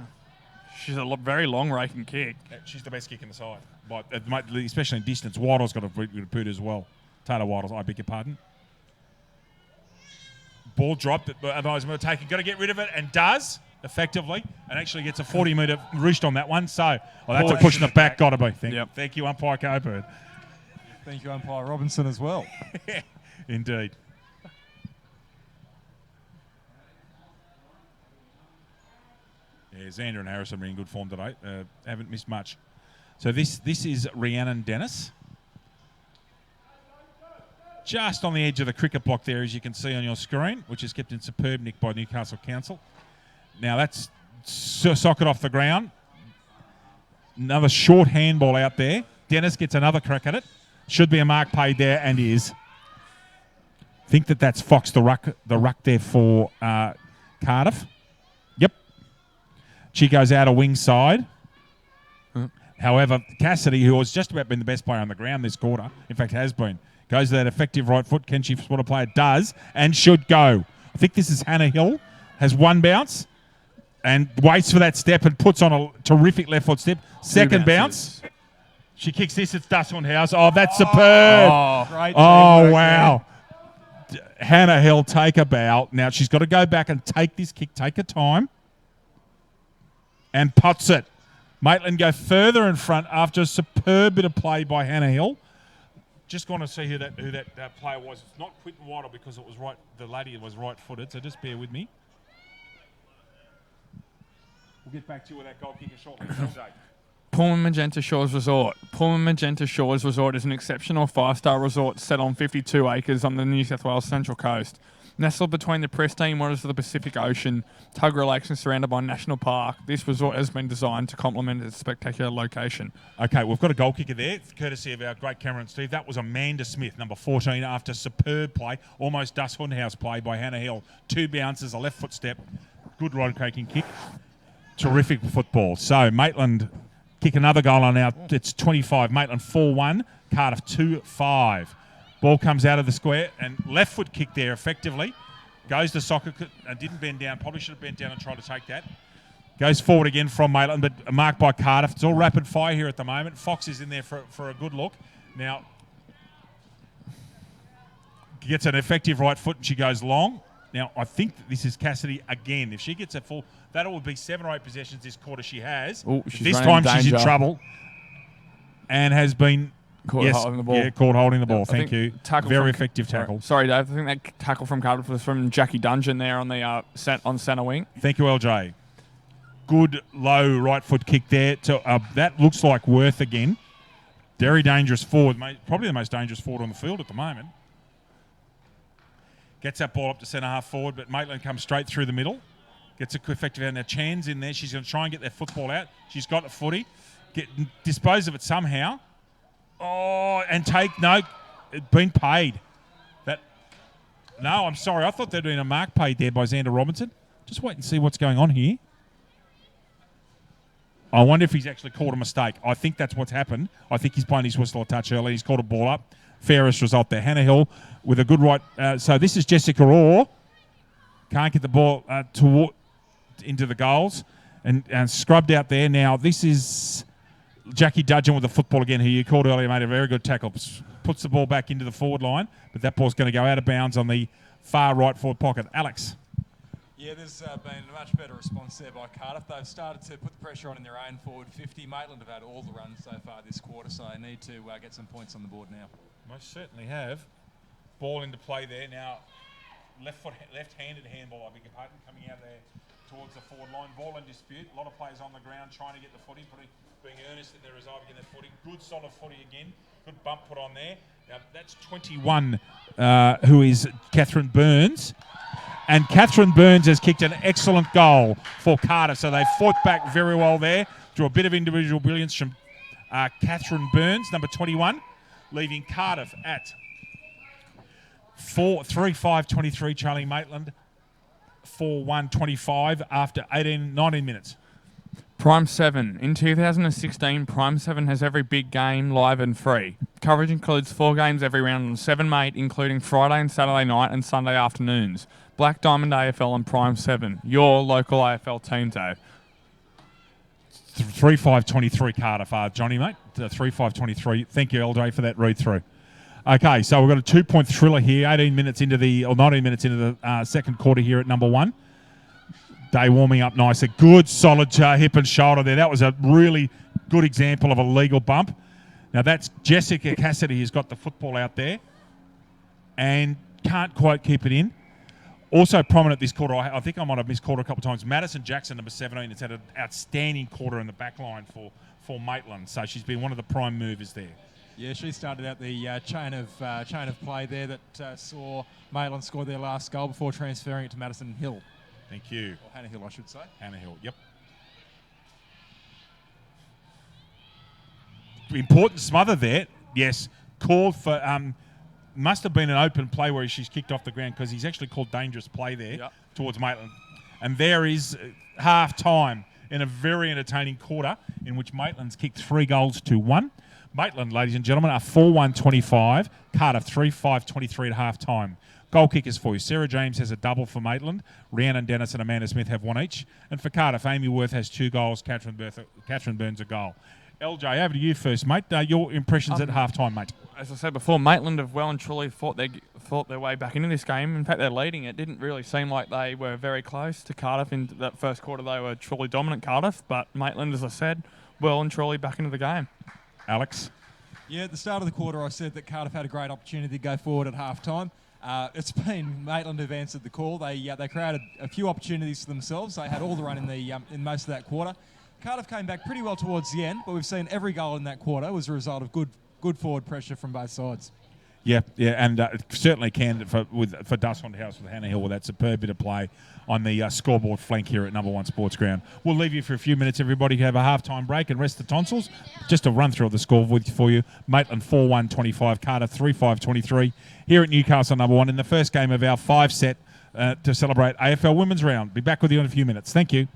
She's a very long raking kick. She's the best kick in the side, but especially in distance. Waddle's got a good boot as well. Taylor Waddles, I beg your pardon. Ball dropped, but otherwise we're taking. Got to get rid of it, and does effectively, and actually gets a 40-metre roost on that one. So, that's a push in the back. Got to be. Thank you, umpire Coburn. Thank you, umpire Robinson, as well. Indeed. Yeah, Xander and Harrison are in good form today. Haven't missed much. So this is Rhiannon Dennis. Just on the edge of the cricket block there, as you can see on your screen, which is kept in superb nick by Newcastle Council. Now that's socket off the ground. Another short handball out there. Dennis gets another crack at it. Should be a mark paid there, and is. Think that's Fox, the ruck there for Cardiff. Yep. She goes out a wing side. However, Cassidy, who has just about been the best player on the ground this quarter, in fact has been, goes to that effective right foot. Can she spot a player? Does, and should go. I think this is Hannah Hill. Has 1 bounce and waits for that step and puts on a terrific left foot step. Second bounce. She kicks this. It's Dusselhouse. Oh, that's superb. Great wow. Hannah Hill, take a bow. Now she's got to go back and take this kick, take her time, and puts it. Maitland go further in front after a superb bit of play by Hannah Hill. Just going to see who that player was. It's not Quinton Waddle because it was right. The lady was right-footed, so just bear with me. We'll get back to you with that goal kicker shortly. Pullman Magenta Shores Resort. Pullman Magenta Shores Resort is an exceptional 5-star resort set on 52 acres on the New South Wales Central Coast. Nestled between the pristine waters of the Pacific Ocean, Tuggerah Lakes, and surrounded by National Park, this resort has been designed to complement its spectacular location. Okay, we've got a goal kicker there, courtesy of our great Cameron Steve. That was Amanda Smith, number 14, after superb play, almost Dus Hundhouse play by Hannah Hill. 2 bounces, a left foot step, good rod-cracking kick. Terrific football. So, Maitland kick another goal on now. It's 25. Maitland 4-1, Cardiff 2-5. Ball comes out of the square and left foot kick there effectively. Goes to soccer and didn't bend down. Probably should have bent down and tried to take that. Goes forward again from Maitland, but marked by Cardiff. It's all rapid fire here at the moment. Fox is in there for a good look. Now, gets an effective right foot and she goes long. Now, I think that this is Cassidy again. If she gets a full, that would be 7 or 8 possessions this quarter she has. This time she's in trouble and has been... Caught holding the ball. Yeah, caught holding the ball. Thank you. Very effective tackle. Sorry, Dave. I think that tackle from Cardiff was from Jackie Dungeon there on the centre wing. Thank you, LJ. Good low right foot kick there. That looks like Worth again. Very dangerous forward. Probably the most dangerous forward on the field at the moment. Gets that ball up to centre half forward, but Maitland comes straight through the middle. Gets a effective out. Now Chan's in there. She's going to try and get that football out. She's got the footy. Dispose of it somehow. Oh, and been paid. No, I'm sorry. I thought there'd been a mark paid there by Xander Robinson. Just wait and see what's going on here. I wonder if he's actually called a mistake. I think that's what's happened. I think he's playing his whistle a touch early. He's called a ball up. Fairest result there. Hannah Hill with a good right. So this is Jessica Orr. Can't get the ball into the goals. And scrubbed out there. Now, this is... Jackie Dudgeon with the football again, who you called earlier, made a very good tackle. Puts the ball back into the forward line, but that ball's going to go out of bounds on the far right forward pocket. Alex. Yeah, there's been a much better response there by Cardiff. They've started to put the pressure on in their own forward 50. Maitland have had all the runs so far this quarter, so they need to get some points on the board now. Most certainly have. Ball into play there. Now, left-handed handball, I beg your pardon, coming out there towards the forward line. Ball in dispute. A lot of players on the ground trying to get the footy, being earnest in their resolve to get that footy. Good solid footy again. Good bump put on there. Now, that's 21, who is Catherine Burns. And Catherine Burns has kicked an excellent goal for Cardiff. So they fought back very well there. Drew a bit of individual brilliance from Catherine Burns, number 21, leaving Cardiff at 3-5-23, Charlie Maitland, 4-1-25 after 19 minutes. Prime 7. In 2016, Prime 7 has every big game live and free. Coverage includes 4 games every round on 7 Mate, including Friday and Saturday night and Sunday afternoons. Black Diamond AFL and Prime 7. Your local AFL team, Dave. 3-5-23 Cardiff, Johnny, mate. 3-5-23. Thank you, LJ, for that read-through. Okay, so we've got a 2-point thriller here, 19 minutes into the second quarter here at number 1. Day warming up nice. A good, solid hip and shoulder there. That was a really good example of a legal bump. Now, that's Jessica Cassidy who's got the football out there and can't quite keep it in. Also prominent this quarter, I think I might have missed quarter a couple of times, Madison Jackson, number 17, has had an outstanding quarter in the back line for Maitland. So she's been one of the prime movers there. Yeah, she started out the chain of play there that saw Maitland score their last goal before transferring it to Madison Hill. Thank you. Or Hannah Hill, I should say. Hannah Hill, yep. Important smother there. Yes, called for, must have been an open play where she's kicked off the ground because he's actually called dangerous play there towards Maitland. And there is half-time in a very entertaining quarter in which Maitland's kicked 3 goals to 1. Maitland, ladies and gentlemen, are 4-1-25. Cardiff 3-5-23 at half-time. Goal kickers for you. Sarah James has a double for Maitland. Rhiannon Dennis and Amanda Smith have 1 each. And for Cardiff, Amy Worth has 2 goals. Catherine Burns a goal. LJ, over to you first, mate. Your impressions at half-time, mate. As I said before, Maitland have well and truly fought their way back into this game. In fact, they're leading. It didn't really seem like they were very close to Cardiff in that first quarter. They were truly dominant, Cardiff. But Maitland, as I said, well and truly back into the game. Alex? Yeah, at the start of the quarter, I said that Cardiff had a great opportunity to go forward at half-time. It's been Maitland who've answered the call. They created a few opportunities for themselves. They had all the run in most of that quarter. Cardiff came back pretty well towards the end, but we've seen every goal in that quarter was a result of good forward pressure from both sides. Yeah, and certainly can for Dust House with Hannah Hill with that superb bit of play on the scoreboard flank here at Number 1 Sports Ground. We'll leave you for a few minutes, everybody, have a half-time break and rest the tonsils. Just a run through of the score for you. Maitland 4-1-25, Cardiff 3-5-23 here at Newcastle Number 1 in the first game of our 5-set to celebrate AFL Women's Round. Be back with you in a few minutes. Thank you.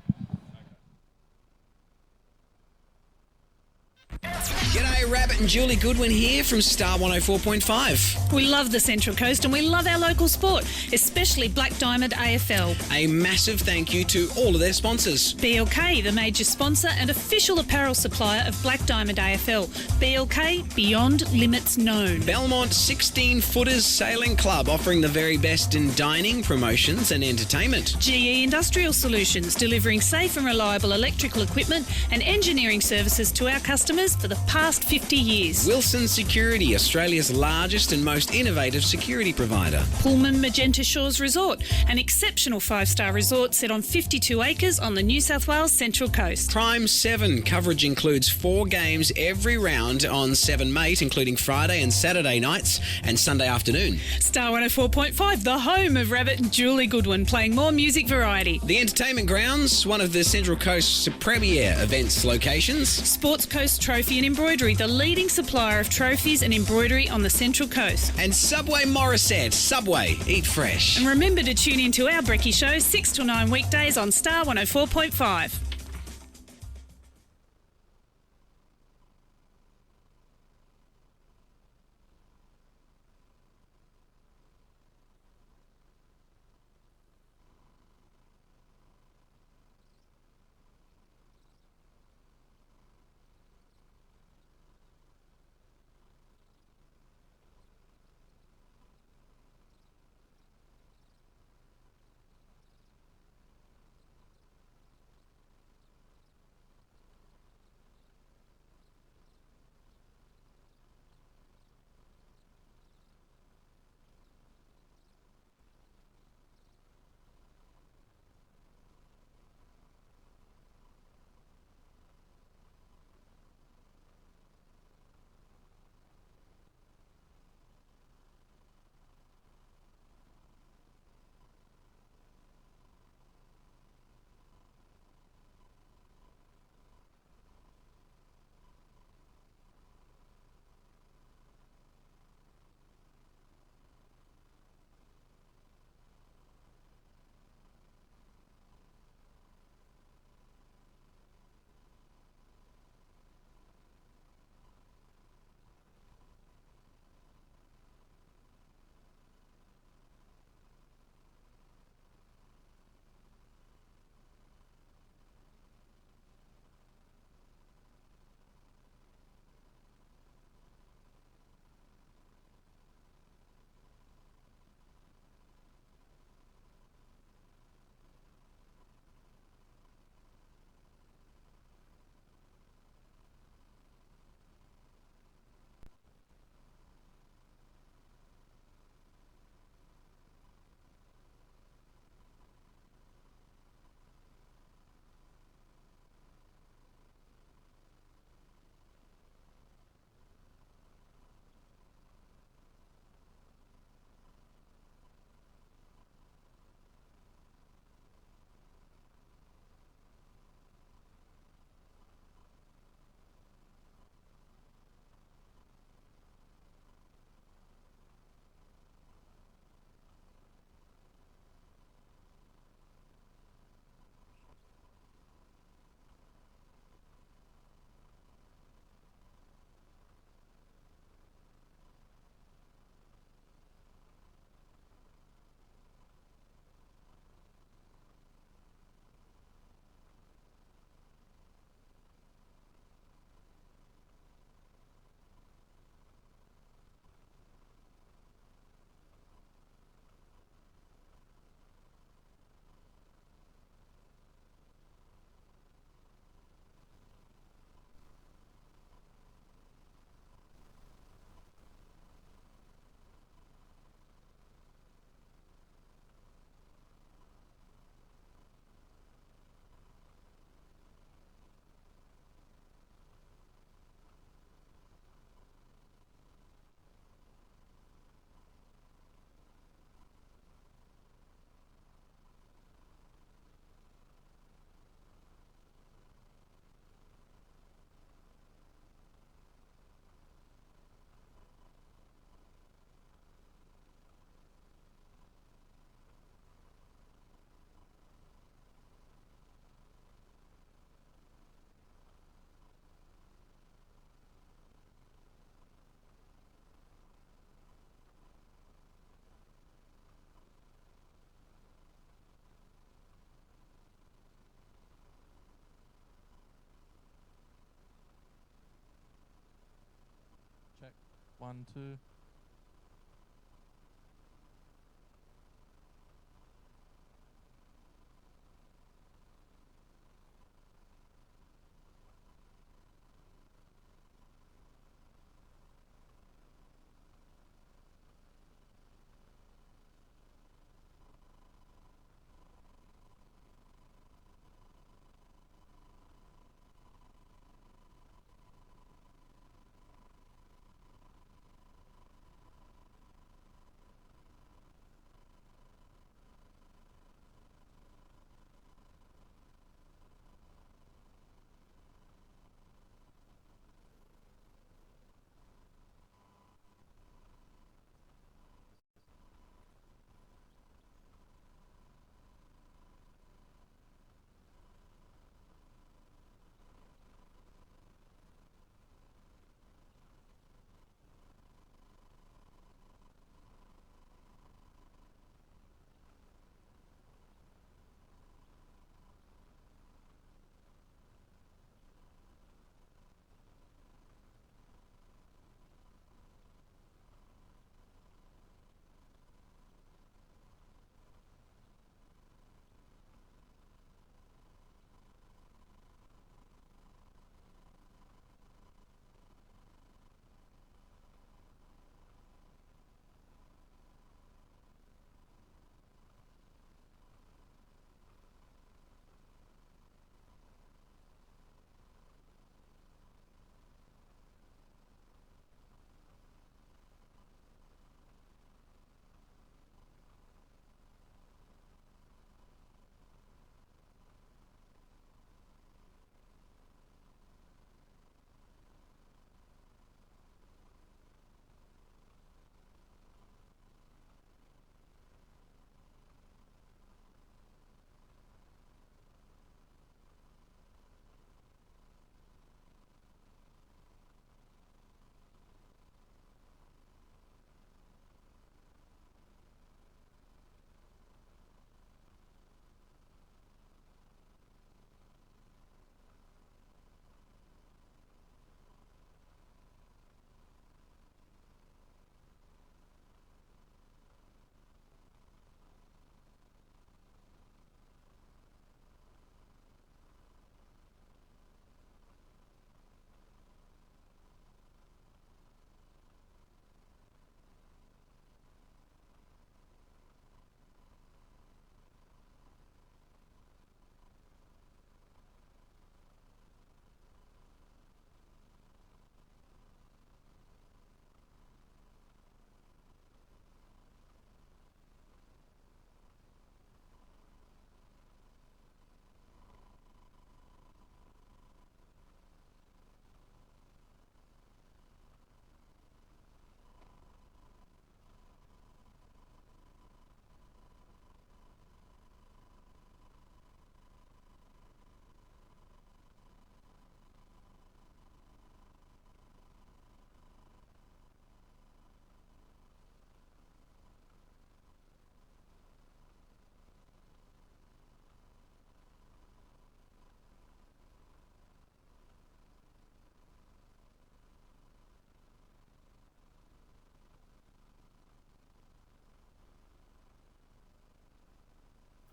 G'day, Rabbit and Julie Goodwin here from Star 104.5. We love the Central Coast and we love our local sport, especially Black Diamond AFL. A massive thank you to all of their sponsors. BLK, the major sponsor and official apparel supplier of Black Diamond AFL. BLK, beyond limits known. Belmont 16-Footers Sailing Club, offering the very best in dining, promotions and entertainment. GE Industrial Solutions, delivering safe and reliable electrical equipment and engineering services to our customers for the past 50 years. Wilson Security, Australia's largest and most innovative security provider. Pullman Magenta Shores Resort, an exceptional 5-star resort set on 52 acres on the New South Wales Central Coast. Prime 7, coverage includes 4 games every round on 7 Mate, including Friday and Saturday nights and Sunday afternoon. Star 104.5, the home of Rabbit and Julie Goodwin, playing more music variety. The Entertainment Grounds, one of the Central Coast's premier events locations. Sports Coast Trophy and Embroidery, the leading supplier of trophies and embroidery on the Central Coast. And Subway Morisset. Subway, eat fresh. And remember to tune in to our Brekkie Show 6 till 9 weekdays on Star 104.5. 1, 2.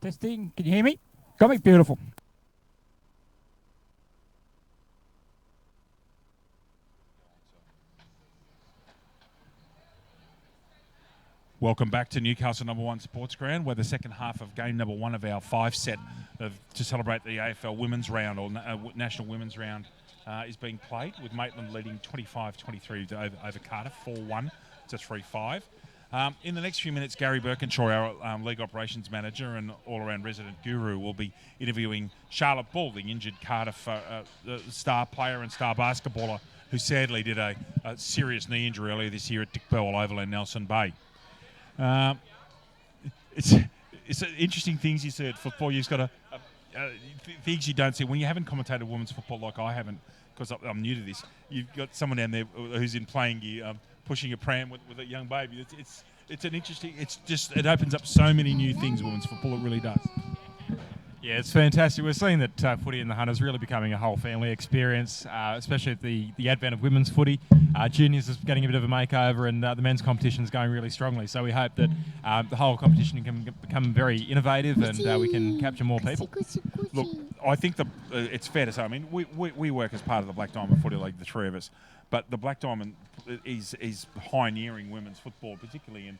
Testing, can you hear me? Got me? Beautiful. Welcome back to Newcastle number 1 Sports Ground, where the second half of game number 1 of our 5 set to celebrate the AFL Women's Round or National Women's Round is being played, with Maitland leading 25-23 over Cardiff, 4-1 to 3-5. In the next few minutes, Gary Birkinshaw, our League Operations Manager and all-around resident guru, will be interviewing Charlotte Bull, the injured Cardiff star player and star basketballer who sadly did a serious knee injury earlier this year at Dick Bell Oval in Nelson Bay. It's interesting things you see at football. You've got things you don't see when you haven't commentated women's football like I haven't, because I'm new to this. You've got someone down there who's in playing gear, pushing a pram with a young baby. It's an interesting. It opens up so many new things. Women's football, it really does. Yeah, it's fantastic. We're seeing that footy in the Hunt is really becoming a whole family experience, especially with the advent of women's footy. Juniors is getting a bit of a makeover, and the men's competition is going really strongly. So we hope that the whole competition can become very innovative and we can capture more people. Look, I think it's fair to say, I mean, we work as part of the Black Diamond Footy League, the three of us, but the Black Diamond is pioneering women's football, particularly in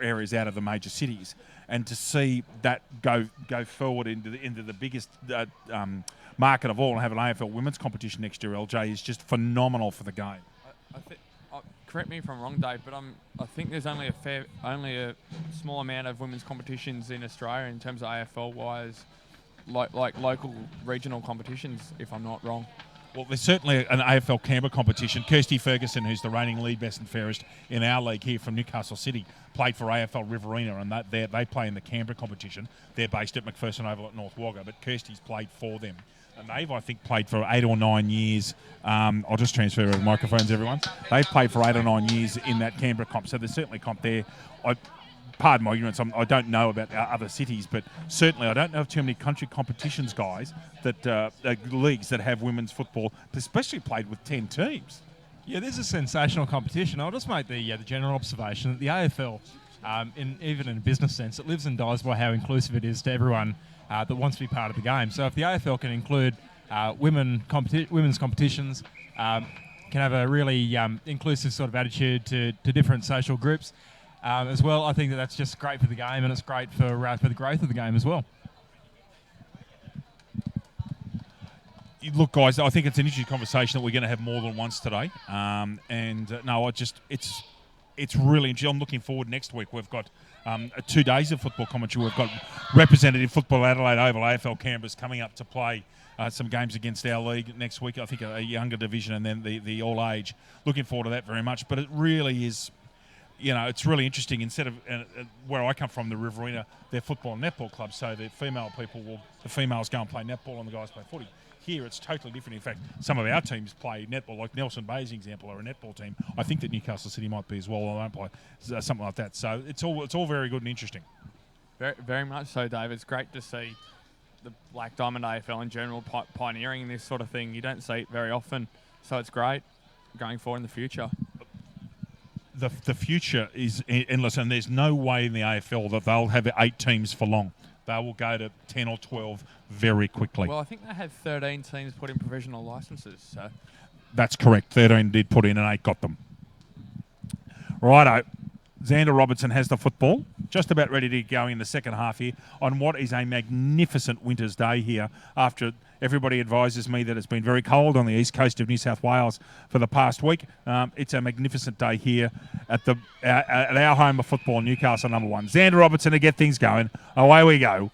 areas out of the major cities, and to see that go forward into the biggest market of all and have an AFL women's competition next year, LJ, is just phenomenal for the game. I think, correct me if I'm wrong, Dave, but I think there's only a small amount of women's competitions in Australia in terms of AFL wise, like local regional competitions, if I'm not wrong. Well, there's certainly an AFL Canberra competition. Kirsty Ferguson, who's the reigning lead best and fairest in our league here from Newcastle City, played for AFL Riverina, and they play in the Canberra competition. They're based at McPherson Oval at North Wagga, but Kirsty's played for them. And they've, I think, played for 8 or 9 years. I'll just transfer the microphones, everyone. They've played for 8 or 9 years in that Canberra comp, so there's certainly comp there. Pardon my ignorance, I don't know about other cities, but certainly I don't know of too many country competitions, guys, that leagues that have women's football, especially played with 10 teams. Yeah, this is a sensational competition. I'll just make the general observation that the AFL, even in a business sense, it lives and dies by how inclusive it is to everyone that wants to be part of the game. So if the AFL can include women's competitions, can have a really inclusive sort of attitude to different social groups, as well, I think that's just great for the game, and it's great for the growth of the game as well. Look, guys, I think it's an interesting conversation that we're going to have more than once today. It's really interesting. I'm looking forward next week. We've got 2 days of football commentary. We've got representative football Adelaide Oval, AFL Canberra's coming up to play some games against our league next week. I think a younger division and then the all-age. Looking forward to that very much. But it really is... it's really interesting. Instead of where I come from, the Riverina, they're football and netball clubs, so the females go and play netball and the guys play footy. Here, it's totally different. In fact, some of our teams play netball, like Nelson Bay's example, are a netball team. I think that Newcastle City might be as well. I don't play something like that. So it's all very good and interesting. Very, very much so, Dave. It's great to see the Black Diamond AFL in general pioneering this sort of thing. You don't see it very often, so it's great going forward in the future. The future is endless, and there's no way in the AFL that they'll have 8 teams for long. They will go to 10 or 12 very quickly. Well, I think they had 13 teams put in provisional licences. So that's correct. 13 did put in and 8 got them. Righto. Xander Robertson has the football. Just about ready to go in the second half here on what is a magnificent winter's day here after everybody advises me that it's been very cold on the east coast of New South Wales for the past week. It's a magnificent day here at our home of football, Newcastle #1. Xander Robertson to get things going. Away we go.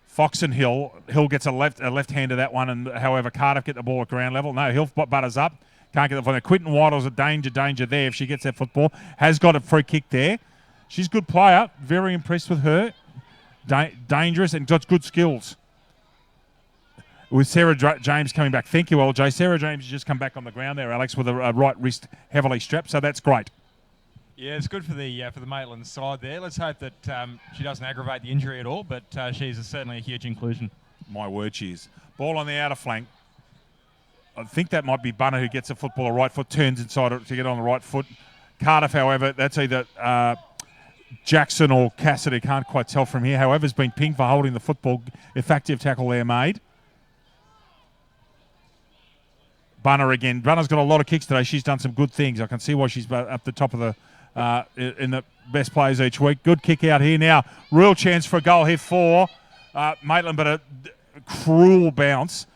Fox and Hill. Hill gets a left hand to that one, and however Cardiff get the ball at ground level. No, Hill butters up. Can't get the football. Quinton Waddle's a danger there if she gets that football. Has got a free kick there. She's a good player. Very impressed with her. Dangerous and got good skills. With Sarah James coming back. Thank you, LJ. Sarah James has just come back on the ground there, Alex, with a right wrist heavily strapped, so that's great. Yeah, it's good for the Maitland side there. Let's hope that she doesn't aggravate the injury at all, but she's certainly a huge inclusion. My word, she is. Ball on the outer flank. I think that might be Bunner who gets the football. Right foot turns inside it to get on the right foot. Cardiff, however, that's either Jackson or Cassidy. Can't quite tell from here. However, has been pinged for holding the football. Effective tackle there made. Bunner again. Bunner's got a lot of kicks today. She's done some good things. I can see why she's up the top of the in the best players each week. Good kick out here now. Real chance for a goal here for Maitland, but a cruel bounce.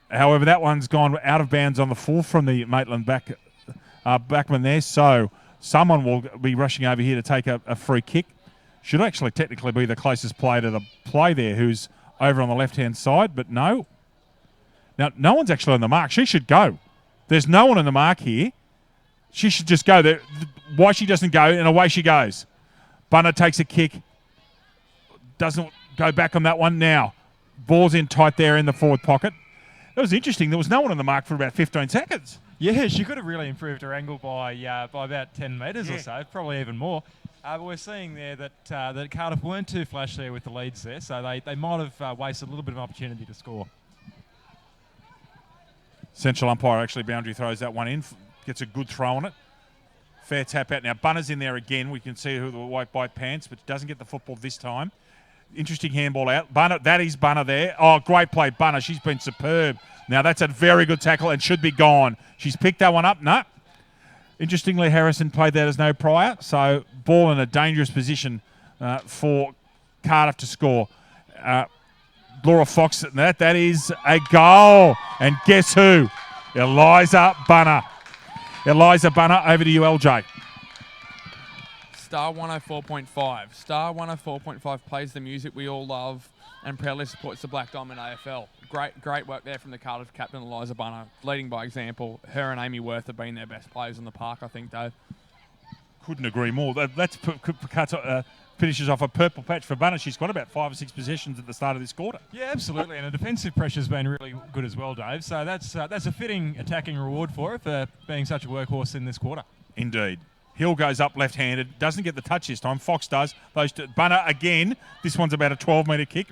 However, that one's gone out of bounds on the full from the Maitland backman there. So someone will be rushing over here to take a free kick. Should actually technically be the closest player to the play there, who's over on the left-hand side, but no. Now, no one's actually on the mark. She should go. There's no one on the mark here. She should just go there. Why she doesn't go, and away she goes. Bunner takes a kick. Doesn't go back on that one now. Ball's in tight there in the forward pocket. That was interesting. There was no one on the mark for about 15 seconds. Yeah, she could have really improved her angle by about 10 metres or so, probably even more. But we're seeing there that Cardiff weren't too flash there with the leads there, so they might have wasted a little bit of opportunity to score. Central umpire actually boundary throws that one in, gets a good throw on it. Fair tap out. Now, Bunner's in there again. We can see who the white pants, but doesn't get the football this time. Interesting handball out. Bunner, that is Bunner there. Oh, great play, Bunner. She's been superb. Now, that's a very good tackle and should be gone. She's picked that one up. No. Interestingly, Harrison played that as no prior, so ball in a dangerous position for Cardiff to score. Laura Fox, that is a goal. And guess who? Eliza Bunner. Eliza Bunner, over to you, LJ. Star 104.5. Star 104.5 plays the music we all love and proudly supports the Black Diamond AFL. Great work there from the Cardiff captain, Eliza Bunner, leading by example. Her and Amy Worth have been their best players on the park, I think, Dave. Couldn't agree more. That's finishes off a purple patch for Bunner. She's got about 5 or 6 possessions at the start of this quarter. Yeah, absolutely, and the defensive pressure's been really good as well, Dave. So that's a fitting attacking reward for her for being such a workhorse in this quarter. Indeed. Hill goes up left-handed, doesn't get the touch this time. Fox does. Those two. Bunner again. This one's about a 12-metre kick.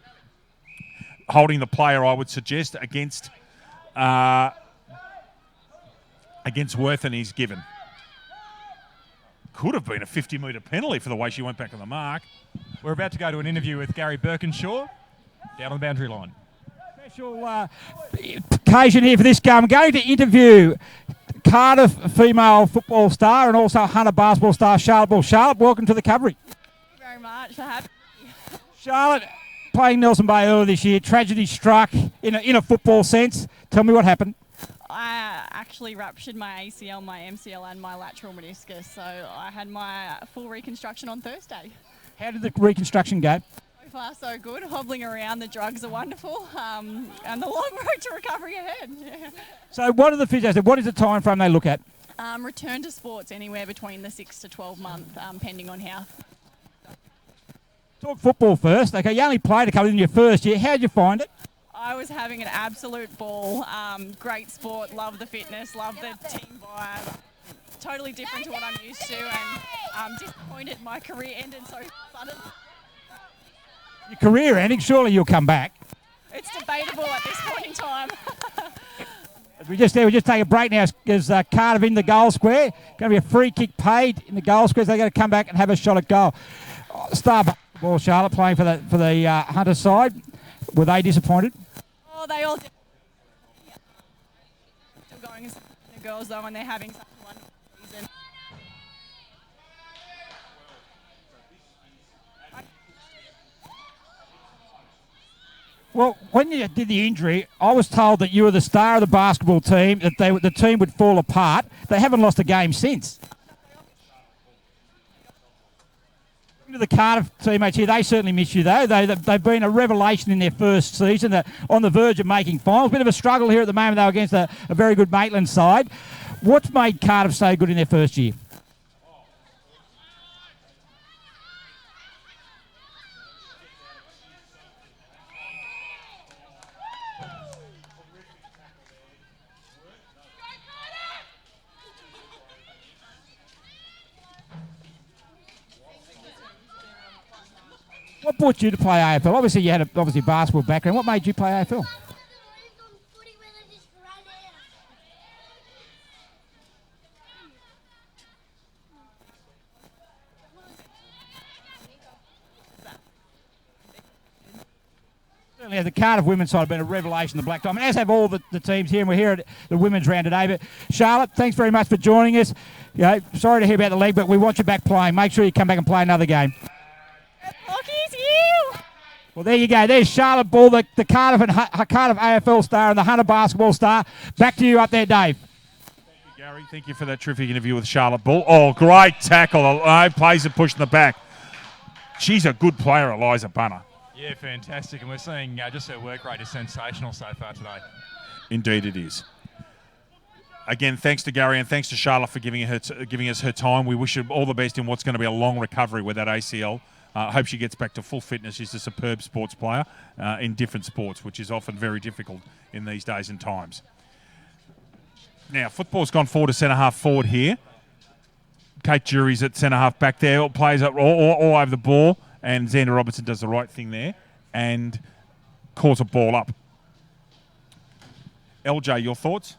Holding the player, I would suggest, against Worth, and he's given. Could have been a 50-metre penalty for the way she went back on the mark. We're about to go to an interview with Gary Birkinshaw down on the boundary line. Special occasion here for this game. I'm going to interview Cardiff female football star and also Hunter basketball star Charlotte Ball. Charlotte, welcome to the coverage. Thank you very much for having me. Charlotte, playing Nelson Bay earlier this year, tragedy struck in a football sense. Tell me what happened. I actually ruptured my ACL, my MCL and my lateral meniscus, so I had my full reconstruction on Thursday. How did the reconstruction go? So far so good, hobbling around, the drugs are wonderful, and the long road to recovery ahead. Yeah. So what are the physios? What is the time frame they look at? Return to sports anywhere between the 6 to 12 month, pending on health. Talk football first. Okay, you only played a couple in your first year. How did you find it? I was having an absolute ball. Great sport, love the fitness, love the team vibe. Totally different to what I'm used to, and I'm disappointed my career ended so suddenly. Your career ending, surely you'll come back. It's debatable at this point in time. We just take a break now because Cardiff in the goal square. Going to be a free kick paid in the goal square. So they're going to come back and have a shot at goal. Star ball, Charlotte playing for the Hunter side. Were they disappointed? Oh, they all did. Still going as the girls though, and they're having such a wonderful season. Well, when you did the injury, I was told that you were the star of the basketball team, that the team would fall apart. They haven't lost a game since. To the Cardiff teammates here, they certainly miss you though. They've been a revelation in their first season. They're on the verge of making finals. Bit of a struggle here at the moment though against a very good Maitland side. What's made Cardiff so good in their first year? What brought you to play AFL? Obviously, you had a basketball background. What made you play AFL? Certainly, the Cardiff women's side have been a revelation, the Black Diamond, as have all the teams here, and we're here at the women's round today. But Charlotte, thanks very much for joining us. You know, sorry to hear about the leg, but we want you back playing. Make sure you come back and play another game. Well, there you go. There's Charlotte Ball, the Cardiff AFL star and the Hunter basketball star. Back to you up there, Dave. Thank you, Gary. Thank you for that terrific interview with Charlotte Ball. Oh, great tackle. Plays a push in the back. She's a good player, Eliza Bunner. Yeah, fantastic. And we're seeing just her work rate is sensational so far today. Indeed it is. Again, thanks to Gary and thanks to Charlotte for giving us her time. We wish her all the best in what's going to be a long recovery with that ACL. Hope she gets back to full fitness. She's a superb sports player in different sports, which is often very difficult in these days and times. Now, football's gone forward to centre-half forward here. Kate Jury's at centre half back there. Plays up all over the ball, and Xander Robertson does the right thing there and calls a ball up. LJ, your thoughts?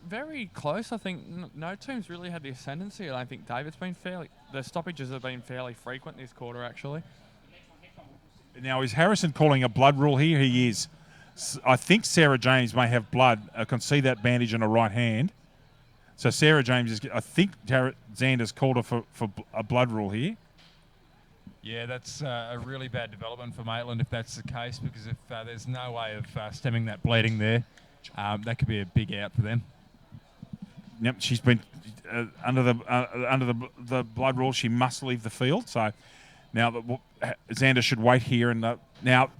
Very close. I think no team's really had the ascendancy. I think David's been the stoppages have been fairly frequent this quarter, actually. Now, is Harrison calling a blood rule here? He is. I think Sarah James may have blood. I can see that bandage on her right hand. So Sarah James is. I think Xander's called her for a blood rule here. Yeah, that's a really bad development for Maitland if that's the case, because if there's no way of stemming that bleeding there, that could be a big out for them. Yep, she's been under the blood rule. She must leave the field. So now Xander should wait here. And now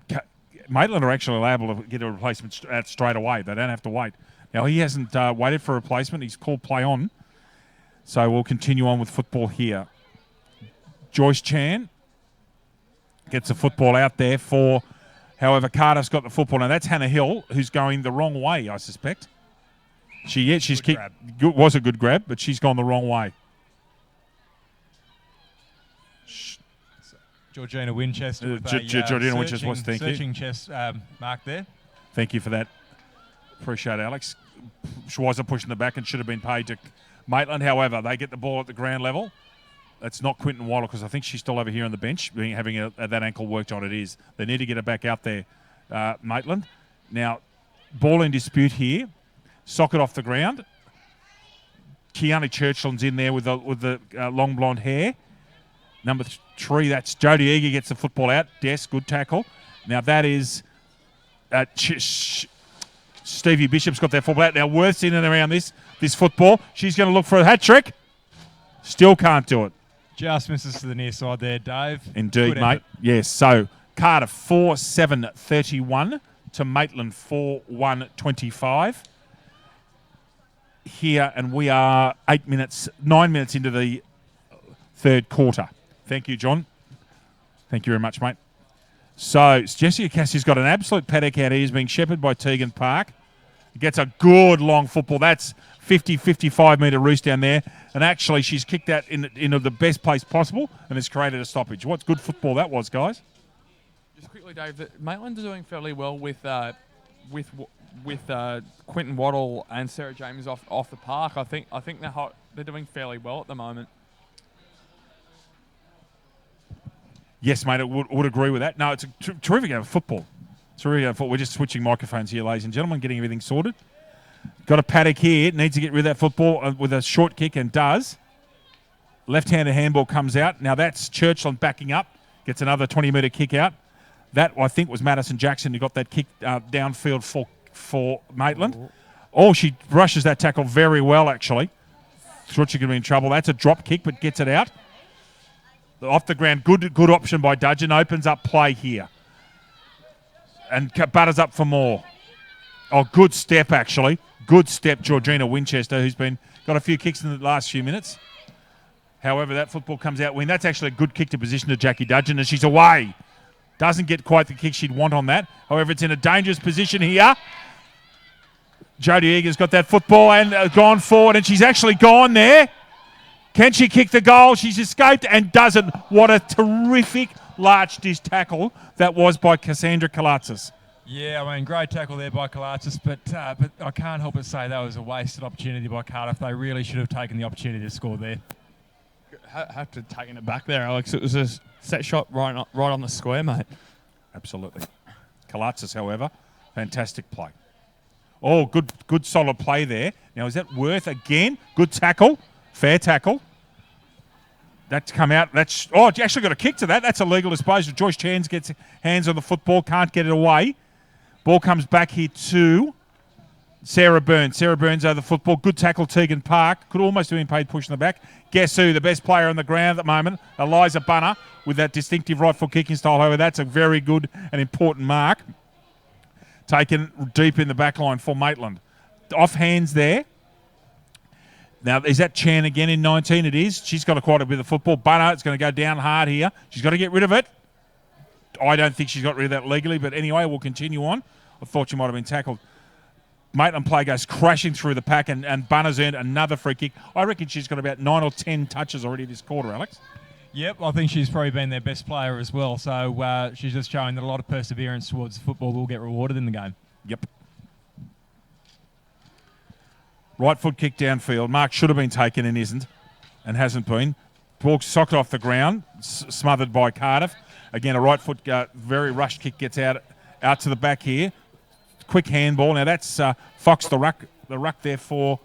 Maitland are actually liable to get a replacement straight away. They don't have to wait. Now he hasn't waited for a replacement. He's called play on. So we'll continue on with football here. Joyce Chan gets the football out there for. However, Cardiff's got the football. Now that's Hannah Hill, who's going the wrong way, I suspect. She's kicked. Was a good grab, but she's gone the wrong way. Georgina Winchester. Georgina Winchester was searching chest mark there. Thank you for that. Appreciate it, Alex. Schweizer pushing the back and should have been paid to Maitland. However, they get the ball at the ground level. That's not Quinton Waddle because I think she's still over here on the bench having that ankle worked on. It is. They need to get her back out there, Maitland. Now, ball in dispute here. Socket off the ground. Kiana Churchland's in there with the long blonde hair. Number 3, that's Jodie Eager gets the football out. Des, good tackle. Now that is Stevie Bishop's got that football out. Now Worth's in and around this football. She's going to look for a hat trick. Still can't do it. Just misses to the near side there, Dave. Indeed, mate. Yes, so Cardiff 4-7-31 to Maitland 4-1-25. Here, and we are 9 minutes into the third quarter. Thank you, John. Thank you very much, mate. So Jessica Cassie's got an absolute paddock out here. He's being shepherded by Tegan Park. He gets a good long football. That's 55 metre roost down there. And actually, she's kicked that into the best place possible and has created a stoppage. What good football that was, guys. Just quickly, Dave, Maitland are doing fairly well with Quinton Waddle and Sarah James off the park. I think they're doing fairly well at the moment. Yes, mate, I would agree with that. No, it's a terrific game of football. We're just switching microphones here, ladies and gentlemen, getting everything sorted. Got a paddock here. Needs to get rid of that football with a short kick and does. Left-handed handball comes out. Now that's Churchland backing up. Gets another 20-metre kick out. That, I think, was Madison Jackson who got that kick downfield for Maitland. Oh, she rushes that tackle very well, actually. Thought she could be in trouble. That's a drop kick, but gets it out. Off the ground, good option by Dudgeon. Opens up play here. And butters up for more. Oh, good step, actually. Good step, Georgina Winchester, who's got a few kicks in the last few minutes. However, that football comes out win. That's actually a good kick to position to Jackie Dudgeon, and she's away. Doesn't get quite the kick she'd want on that. However, it's in a dangerous position here. Jodie Eager's got that football and gone forward, and she's actually gone there. Can she kick the goal? She's escaped and doesn't. What a terrific large dish tackle that was by Cassandra Kalatsis. Yeah, I mean, great tackle there by Kalatsis, but I can't help but say that was a wasted opportunity by Cardiff. They really should have taken the opportunity to score there. Have to taken it back there, Alex. It was a set shot right on the square, mate. Absolutely. Kalatsis, however, fantastic play. Oh, good solid play there. Now, is that Worth again? Good tackle. Fair tackle. That's come out. She actually got a kick to that. That's a legal disposal. Joyce Chans gets hands on the football, can't get it away. Ball comes back here to Sarah Burns. Sarah Burns over the football. Good tackle, Tegan Park. Could almost have been paid pushing the back. Guess who? The best player on the ground at the moment, Eliza Bunner, with that distinctive right foot kicking style. However, that's a very good and important mark. Taken deep in the back line for Maitland. Off hands there. Now, is that Chan again in 19? It is. She's got quite a bit of football. Bunner, it's going to go down hard here. She's got to get rid of it. I don't think she's got rid of that legally, but anyway, we'll continue on. I thought she might have been tackled. Maitland play goes crashing through the pack, and Bunner's earned another free kick. I reckon she's got about 9 or 10 touches already this quarter, Alex. Yep, I think she's probably been their best player as well. So she's just showing that a lot of perseverance towards football will get rewarded in the game. Yep. Right foot kick downfield. Mark should have been taken and isn't, and hasn't been. Ball socket off the ground, smothered by Cardiff. Again, a right foot, very rushed kick gets out to the back here. Quick handball. Now that's Fox the ruck there for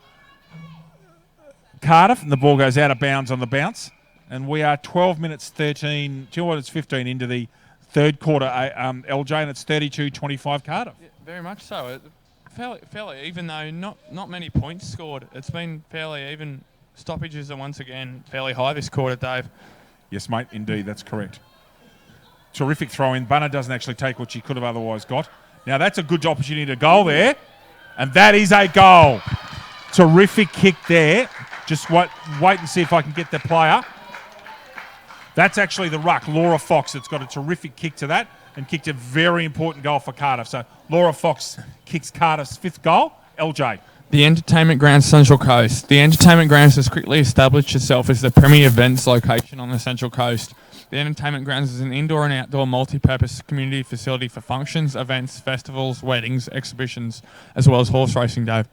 Cardiff, and the ball goes out of bounds on the bounce. And we are 12 minutes 13, it's 15 into the third quarter, LJ, and it's 32-25 Cardiff. Yeah, very much so. Fairly, even though not many points scored, it's been fairly even. Stoppages are once again fairly high this quarter, Dave. Yes, mate, indeed, that's correct. Terrific throw in. Bunner doesn't actually take what she could have otherwise got. Now that's a good opportunity to goal there, and that is a goal. Terrific kick there. Just wait and see if I can get the player. That's actually the ruck, Laura Fox, that's got a terrific kick to that and kicked a very important goal for Cardiff. So Laura Fox kicks Cardiff's 5th goal. LJ. The Entertainment Grounds Central Coast. The Entertainment Grounds has quickly established itself as the premier events location on the Central Coast. The Entertainment Grounds is an indoor and outdoor multi-purpose community facility for functions, events, festivals, weddings, exhibitions, as well as horse racing, Dave.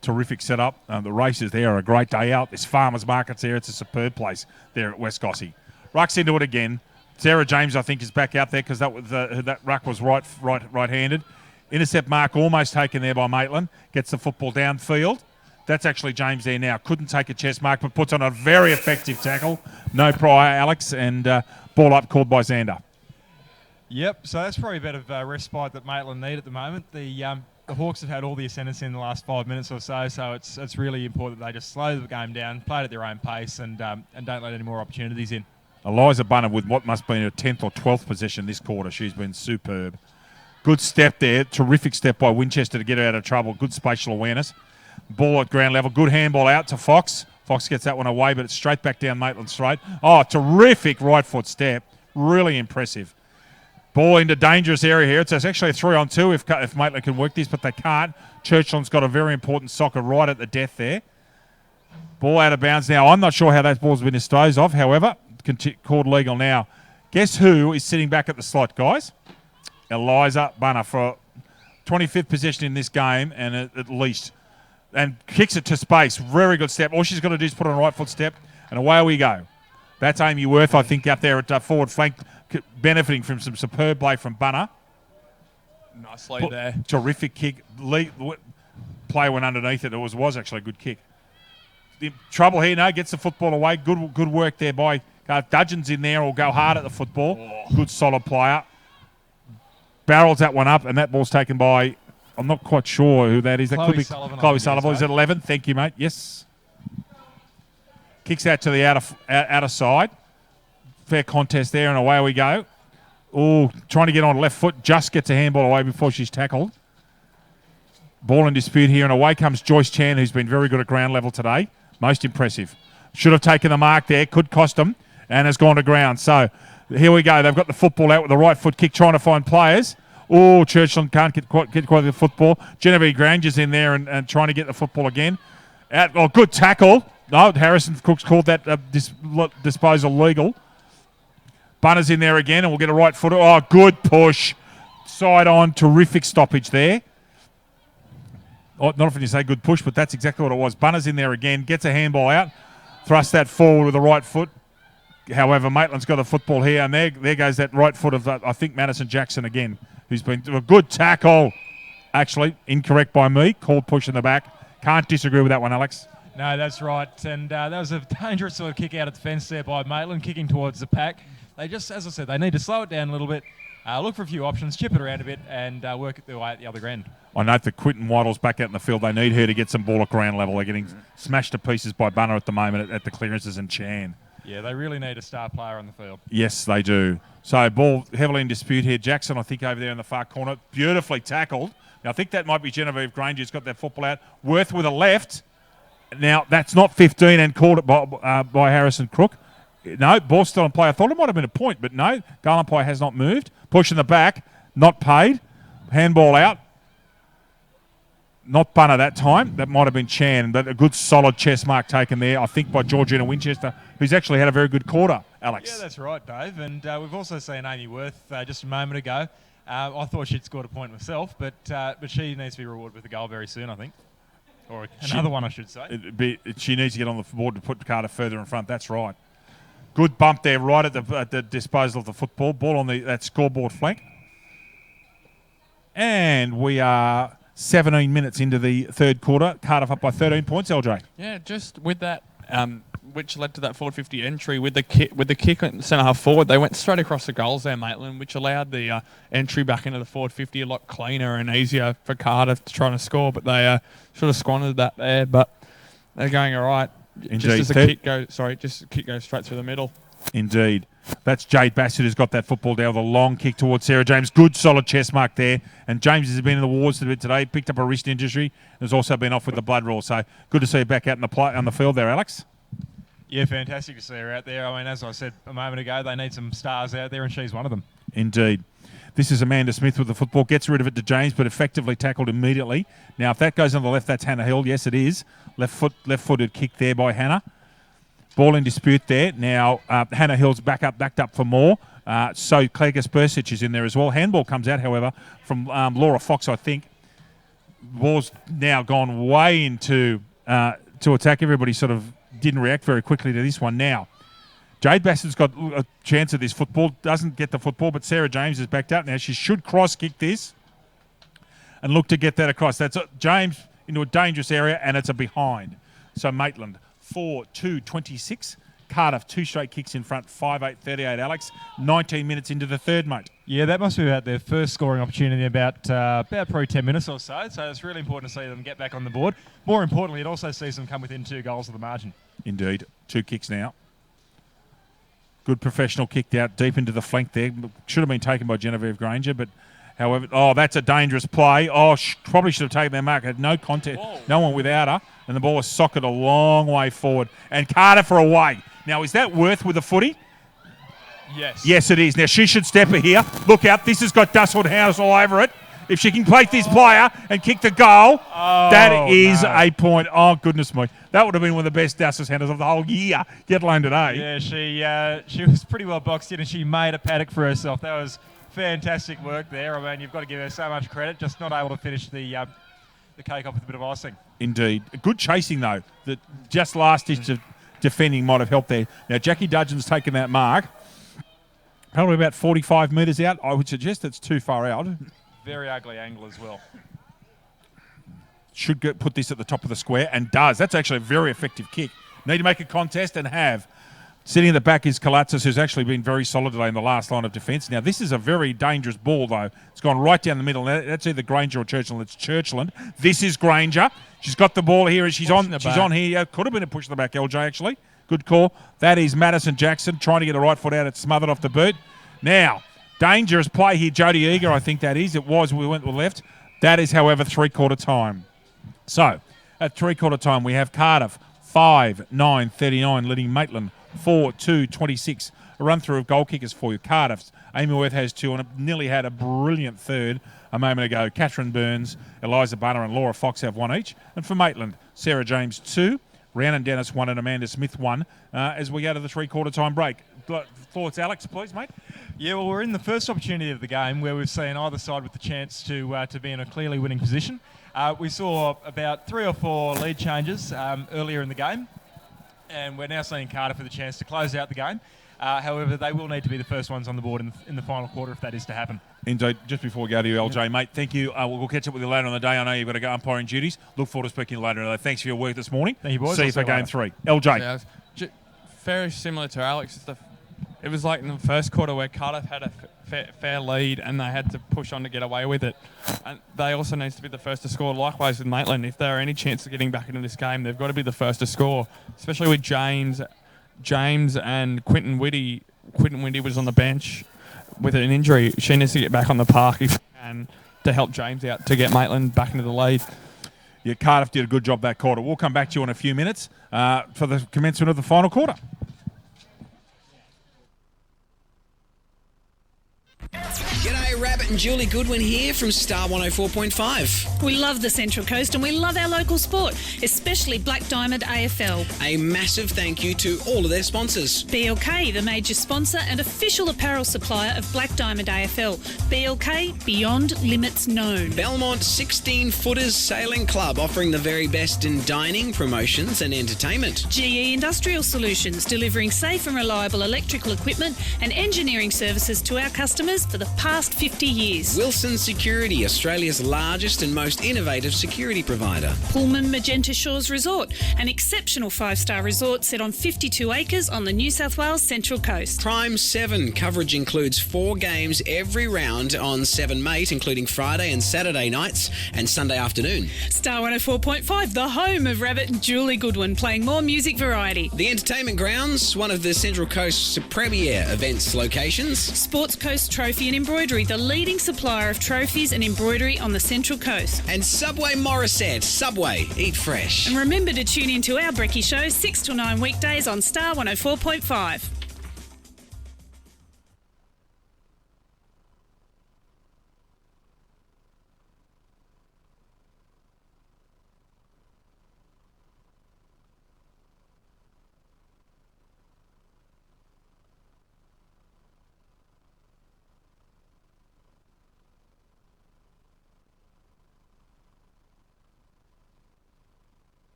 Terrific setup. The races there are a great day out. There's farmers markets there. It's a superb place there at West Gossie. Rucks into it again. Sarah James, I think, is back out there because that ruck was right-handed. Intercept mark almost taken there by Maitland. Gets the football downfield. That's actually James there now. Couldn't take a chest mark, but puts on a very effective tackle. No prior, Alex, and ball up called by Xander. Yep, so that's probably a bit of respite that Maitland need at the moment. The Hawks have had all the ascendancy in the last 5 minutes or so it's really important that they just slow the game down, play it at their own pace, and don't let any more opportunities in. Eliza Bunner with what must be her 10th or 12th possession this quarter. She's been superb. Good step there. Terrific step by Winchester to get her out of trouble. Good spatial awareness. Ball at ground level. Good handball out to Fox. Fox gets that one away, but it's straight back down Maitland's throat. Oh, terrific right foot step. Really impressive. Ball into dangerous area here. It's actually a 3-on-2 if Maitland can work this, but they can't. Churchland's got a very important soccer right at the death there. Ball out of bounds now. I'm not sure how that ball's been disposed of. However, called legal now. Guess who is sitting back at the slot, guys? Eliza Bunner for 25th possession in this game, and at least. And kicks it to space. Very good step. All she's got to do is put on a right foot step, and away we go. That's Amy Worth, I think, up there at forward flank, benefiting from some superb play from Bunner. Nicely there. Terrific kick. Play went underneath it. It was actually a good kick. The trouble here, no, gets the football away. Good work there by Dudgeon's in there. Will go hard at the football. Oh. Good solid player. Barrels that one up, and that ball's taken by, I'm not quite sure who that is. That could be Chloe Sullivan. Is it 11? Thank you, mate. Yes. Kicks out to the outer side. Fair contest there, and away we go. Oh, trying to get on left foot. Just gets a handball away before she's tackled. Ball in dispute here, and away comes Joyce Chan, who's been very good at ground level today. Most impressive. Should have taken the mark there. Could cost them, and has gone to ground. So here we go. They've got the football out with the right foot kick, trying to find players. Oh, Churchland can't get quite the football. Genevieve Granger's in there and trying to get the football again. Good tackle. No, Harrison Cook's called that disposal legal. Bunner's in there again, and we'll get a right footer. Oh, good push. Side on. Terrific stoppage there. Oh, not often you say good push, but that's exactly what it was. Bunner's in there again. Gets a handball out. Thrust that forward with the right foot. However, Maitland's got a football here, and there goes that right foot of, I think, Madison Jackson again, who's been a good tackle. Actually, incorrect by me. Called push in the back. Can't disagree with that one, Alex. No, that's right. And that was a dangerous sort of kick out of the fence there by Maitland, kicking towards the pack. They just, as I said, they need to slow it down a little bit, look for a few options, chip it around a bit, and work it their way at the other end. I note that Quinton Waddle's back out in the field. They need her to get some ball at ground level. They're getting smashed to pieces by Bunner at the moment at the clearances and Chan. Yeah, they really need a star player on the field. Yes, they do. So ball heavily in dispute here. Jackson, I think, over there in the far corner. Beautifully tackled. Now, I think that might be Genevieve Granger who's got that football out. Worth with a left. Now, that's not 15 and called it by Harrison Crook. No, ball still in play. I thought it might have been a point, but no. Garlampai has not moved. Push in the back. Not paid. Handball out. not Bunner that time. That might have been Chan, but a good solid chest mark taken there, I think, by Georgina Winchester, who's actually had a very good quarter, Alex. Yeah, that's right, Dave. And we've also seen Amy Worth just a moment ago. I thought she'd scored a point myself, but she needs to be rewarded with a goal very soon, I think. Or another one, I should say. She needs to get on the board to put Cardiff further in front. That's right. Good bump there, right at the disposal of the football. Ball on that scoreboard flank. And we are 17 minutes into the third quarter. Cardiff up by 13 points, LJ. Yeah, just with that, which led to that 450 entry with the kick at centre half forward. They went straight across the goals there, Maitland, which allowed the entry back into the 450 a lot cleaner and easier for Cardiff to try to score. But they should have squandered that there. But they're going all right. Indeed. Just as a kick goes straight through the middle. Indeed. That's Jade Bassett who's got that football down with a long kick towards Sarah James. Good solid chest mark there. And James has been in the wars a bit today. Picked up a wrist injury. Has also been off with the blood raw. So good to see her back out on the field there, Alex. Yeah, fantastic to see her out there. I mean, as I said a moment ago, they need some stars out there, and she's one of them. Indeed. This is Amanda Smith with the football. Gets rid of it to James, but effectively tackled immediately. Now, if that goes on the left, that's Hannah Hill. Yes, it is. Left-footed kick there by Hannah. Ball in dispute there. Now, Hannah Hill's backed up for more. So Klegus Bursic is in there as well. Handball comes out, however, from Laura Fox, I think. Ball's now gone way into to attack. Everybody sort of didn't react very quickly to this one. Now, Jade Bassett's got a chance at this football. Doesn't get the football, but Sarah James is backed up now. She should cross-kick this and look to get that across. That's James into a dangerous area, and it's a behind. So Maitland, 4-2-26. Cardiff, 2 straight kicks in front, 5-8-38, Alex. 19 minutes into the third, mate. Yeah, that must be about their first scoring opportunity in about probably 10 minutes or so. So it's really important to see them get back on the board. More importantly, it also sees them come within 2 goals of the margin. Indeed. 2 kicks now. Good professional kicked out deep into the flank there. Should have been taken by Genevieve Granger, but however, that's a dangerous play. Probably should have taken their mark. Had no contact, no one without her, and the ball was socked a long way forward. And Cardiff are away. Now, is that Worth with a footy? Yes. Yes, it is. Now, she should step her here. Look out. This has got Dustwood House all over it. If she can plate this player and kick the goal, that is a point. Oh, goodness me. That would have been one of the best Dustwood handers of the whole year, let alone today. Yeah, she was pretty well boxed in, and she made a paddock for herself. That was fantastic work there. I mean, you've got to give her so much credit, just not able to finish the cake off with a bit of icing. Indeed. Good chasing, though. That just last ditch of defending might have helped there. Now, Jackie Dudgeon's taken that mark. Probably about 45 metres out. I would suggest it's too far out. Very ugly angle as well. Should put this at the top of the square, and does. That's actually a very effective kick. Need to make a contest and have. Sitting in the back is Kalatzis, who's actually been very solid today in the last line of defence. Now, this is a very dangerous ball, though. It's gone right down the middle. That's either Granger or Churchland. It's Churchland. This is Granger. She's got the ball here, and she's on here. Could have been a push in the back, LJ, actually. Good call. That is Madison Jackson trying to get the right foot out. It's smothered off the boot. Now, dangerous play here. Jodie Eager, I think that is. It was. We went to the left. That is, however, 3/4 time. So, at 3/4 time, we have Cardiff 5-9-39, leading Maitland 4-2-26. A run-through of goal kickers for you. Cardiff's Amy Worth has 2 and nearly had a brilliant third a moment ago. Catherine Burns, Eliza Bunner and Laura Fox have 1 each. And for Maitland, Sarah James 2, Rhiannon Dennis 1 and Amanda Smith 1 as we go to the 3/4 time break. Thoughts, Alex, please, mate? Yeah, well, we're in the first opportunity of the game where we've seen either side with the chance to be in a clearly winning position. We saw about 3 or 4 lead changes earlier in the game, and we're now seeing Cardiff with a chance to close out the game. However, they will need to be the first ones on the board in the final quarter if that is to happen. Indeed. Just before we go to you, LJ, mate, thank you. We'll catch up with you later on the day. I know you've got to go umpiring duties. Look forward to speaking to you later today. Thanks for your work this morning. Thank you, boys. See you for game 3. LJ. Yeah, very similar to Alex. It was like in the first quarter where Cardiff had a fair lead and they had to push on to get away with it. And they also need to be the first to score. Likewise with Maitland, if there are any chance of getting back into this game, they've got to be the first to score, especially with James and Quinton Whitty. Quinton Whitty was on the bench with an injury. She needs to get back on the park and to help James out to get Maitland back into the lead. Yeah, Cardiff did a good job that quarter. We'll come back to you in a few minutes for the commencement of the final quarter. G'day, Rabbit and Julie Goodwin here from Star 104.5. We love the Central Coast and we love our local sport, especially Black Diamond AFL. A massive thank you to all of their sponsors. BLK, the major sponsor and official apparel supplier of Black Diamond AFL. BLK, beyond limits known. Belmont 16-Footers Sailing Club, offering the very best in dining, promotions and entertainment. GE Industrial Solutions, delivering safe and reliable electrical equipment and engineering services to our customers for the past 50 years. Wilson Security, Australia's largest and most innovative security provider. Pullman Magenta Shores Resort, an exceptional 5-star resort set on 52 acres on the New South Wales Central Coast. Prime 7, coverage includes 4 games every round on 7 Mate, including Friday and Saturday nights and Sunday afternoon. Star 104.5, the home of Rabbit and Julie Goodwin, playing more music variety. The Entertainment Grounds, one of the Central Coast's premier events locations. Sports Coast Trophy and Embroidery, the leading supplier of trophies and embroidery on the Central Coast. And Subway Morisset. Subway, eat fresh. And remember to tune in to our Brekkie Show 6 till 9 weekdays on Star 104.5.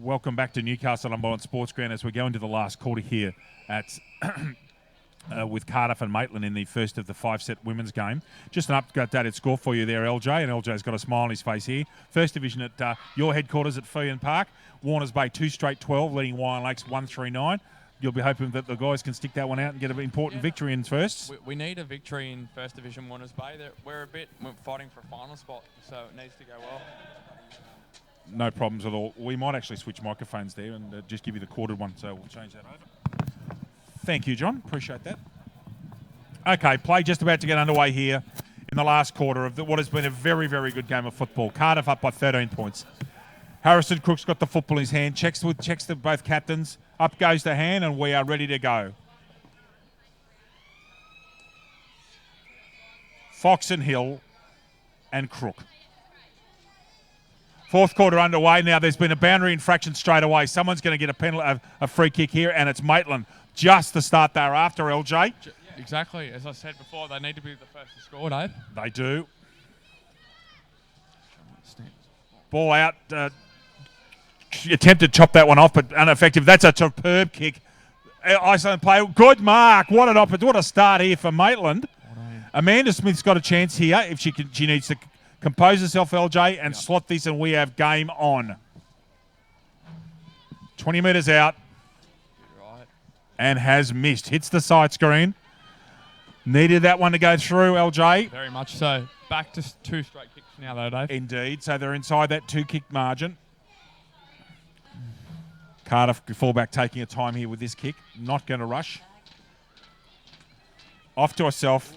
Welcome back to Newcastle Lumberland Sports Ground as we go into the last quarter here at with Cardiff and Maitland in the first of the 5-set women's game. Just an updated score for you there, LJ, and LJ's got a smile on his face here. First division at your headquarters at Feehan Park. Warners Bay 2 straight 12, leading Wyong Lakes 139. You'll be hoping that the guys can stick that one out and get an important victory in first. We need a victory in First Division Warners Bay. We're fighting for a final spot, so it needs to go well. No problems at all. We might actually switch microphones there and just give you the quartered one, so we'll change that over. Thank you, John. Appreciate that. Okay, play just about to get underway here in the last quarter of what has been a very, very good game of football. Cardiff up by 13 points. Harrison Crook's got the football in his hand, checks to both captains. Up goes the hand, and we are ready to go. Fox and Hill and Crook. Fourth quarter underway. Now there's been a boundary infraction straight away. Someone's going to get a free kick here, and it's Maitland. Just the start they're after, LJ. Exactly. As I said before, they need to be the first to score, Dave. They do. Ball out. Attempted to chop that one off, but ineffective. That's a superb kick. Iceland play. Good mark. What a start here for Maitland. Amanda Smith's got a chance here if she needs to compose herself, LJ, and slot this, and we have game on. 20 metres out. And has missed. Hits the side screen. Needed that one to go through, LJ. Very much so. Back to 2 straight kicks now, though, Dave. Indeed. So they're inside that 2-kick margin. Cardiff fullback taking a time here with this kick. Not going to rush. Off to herself.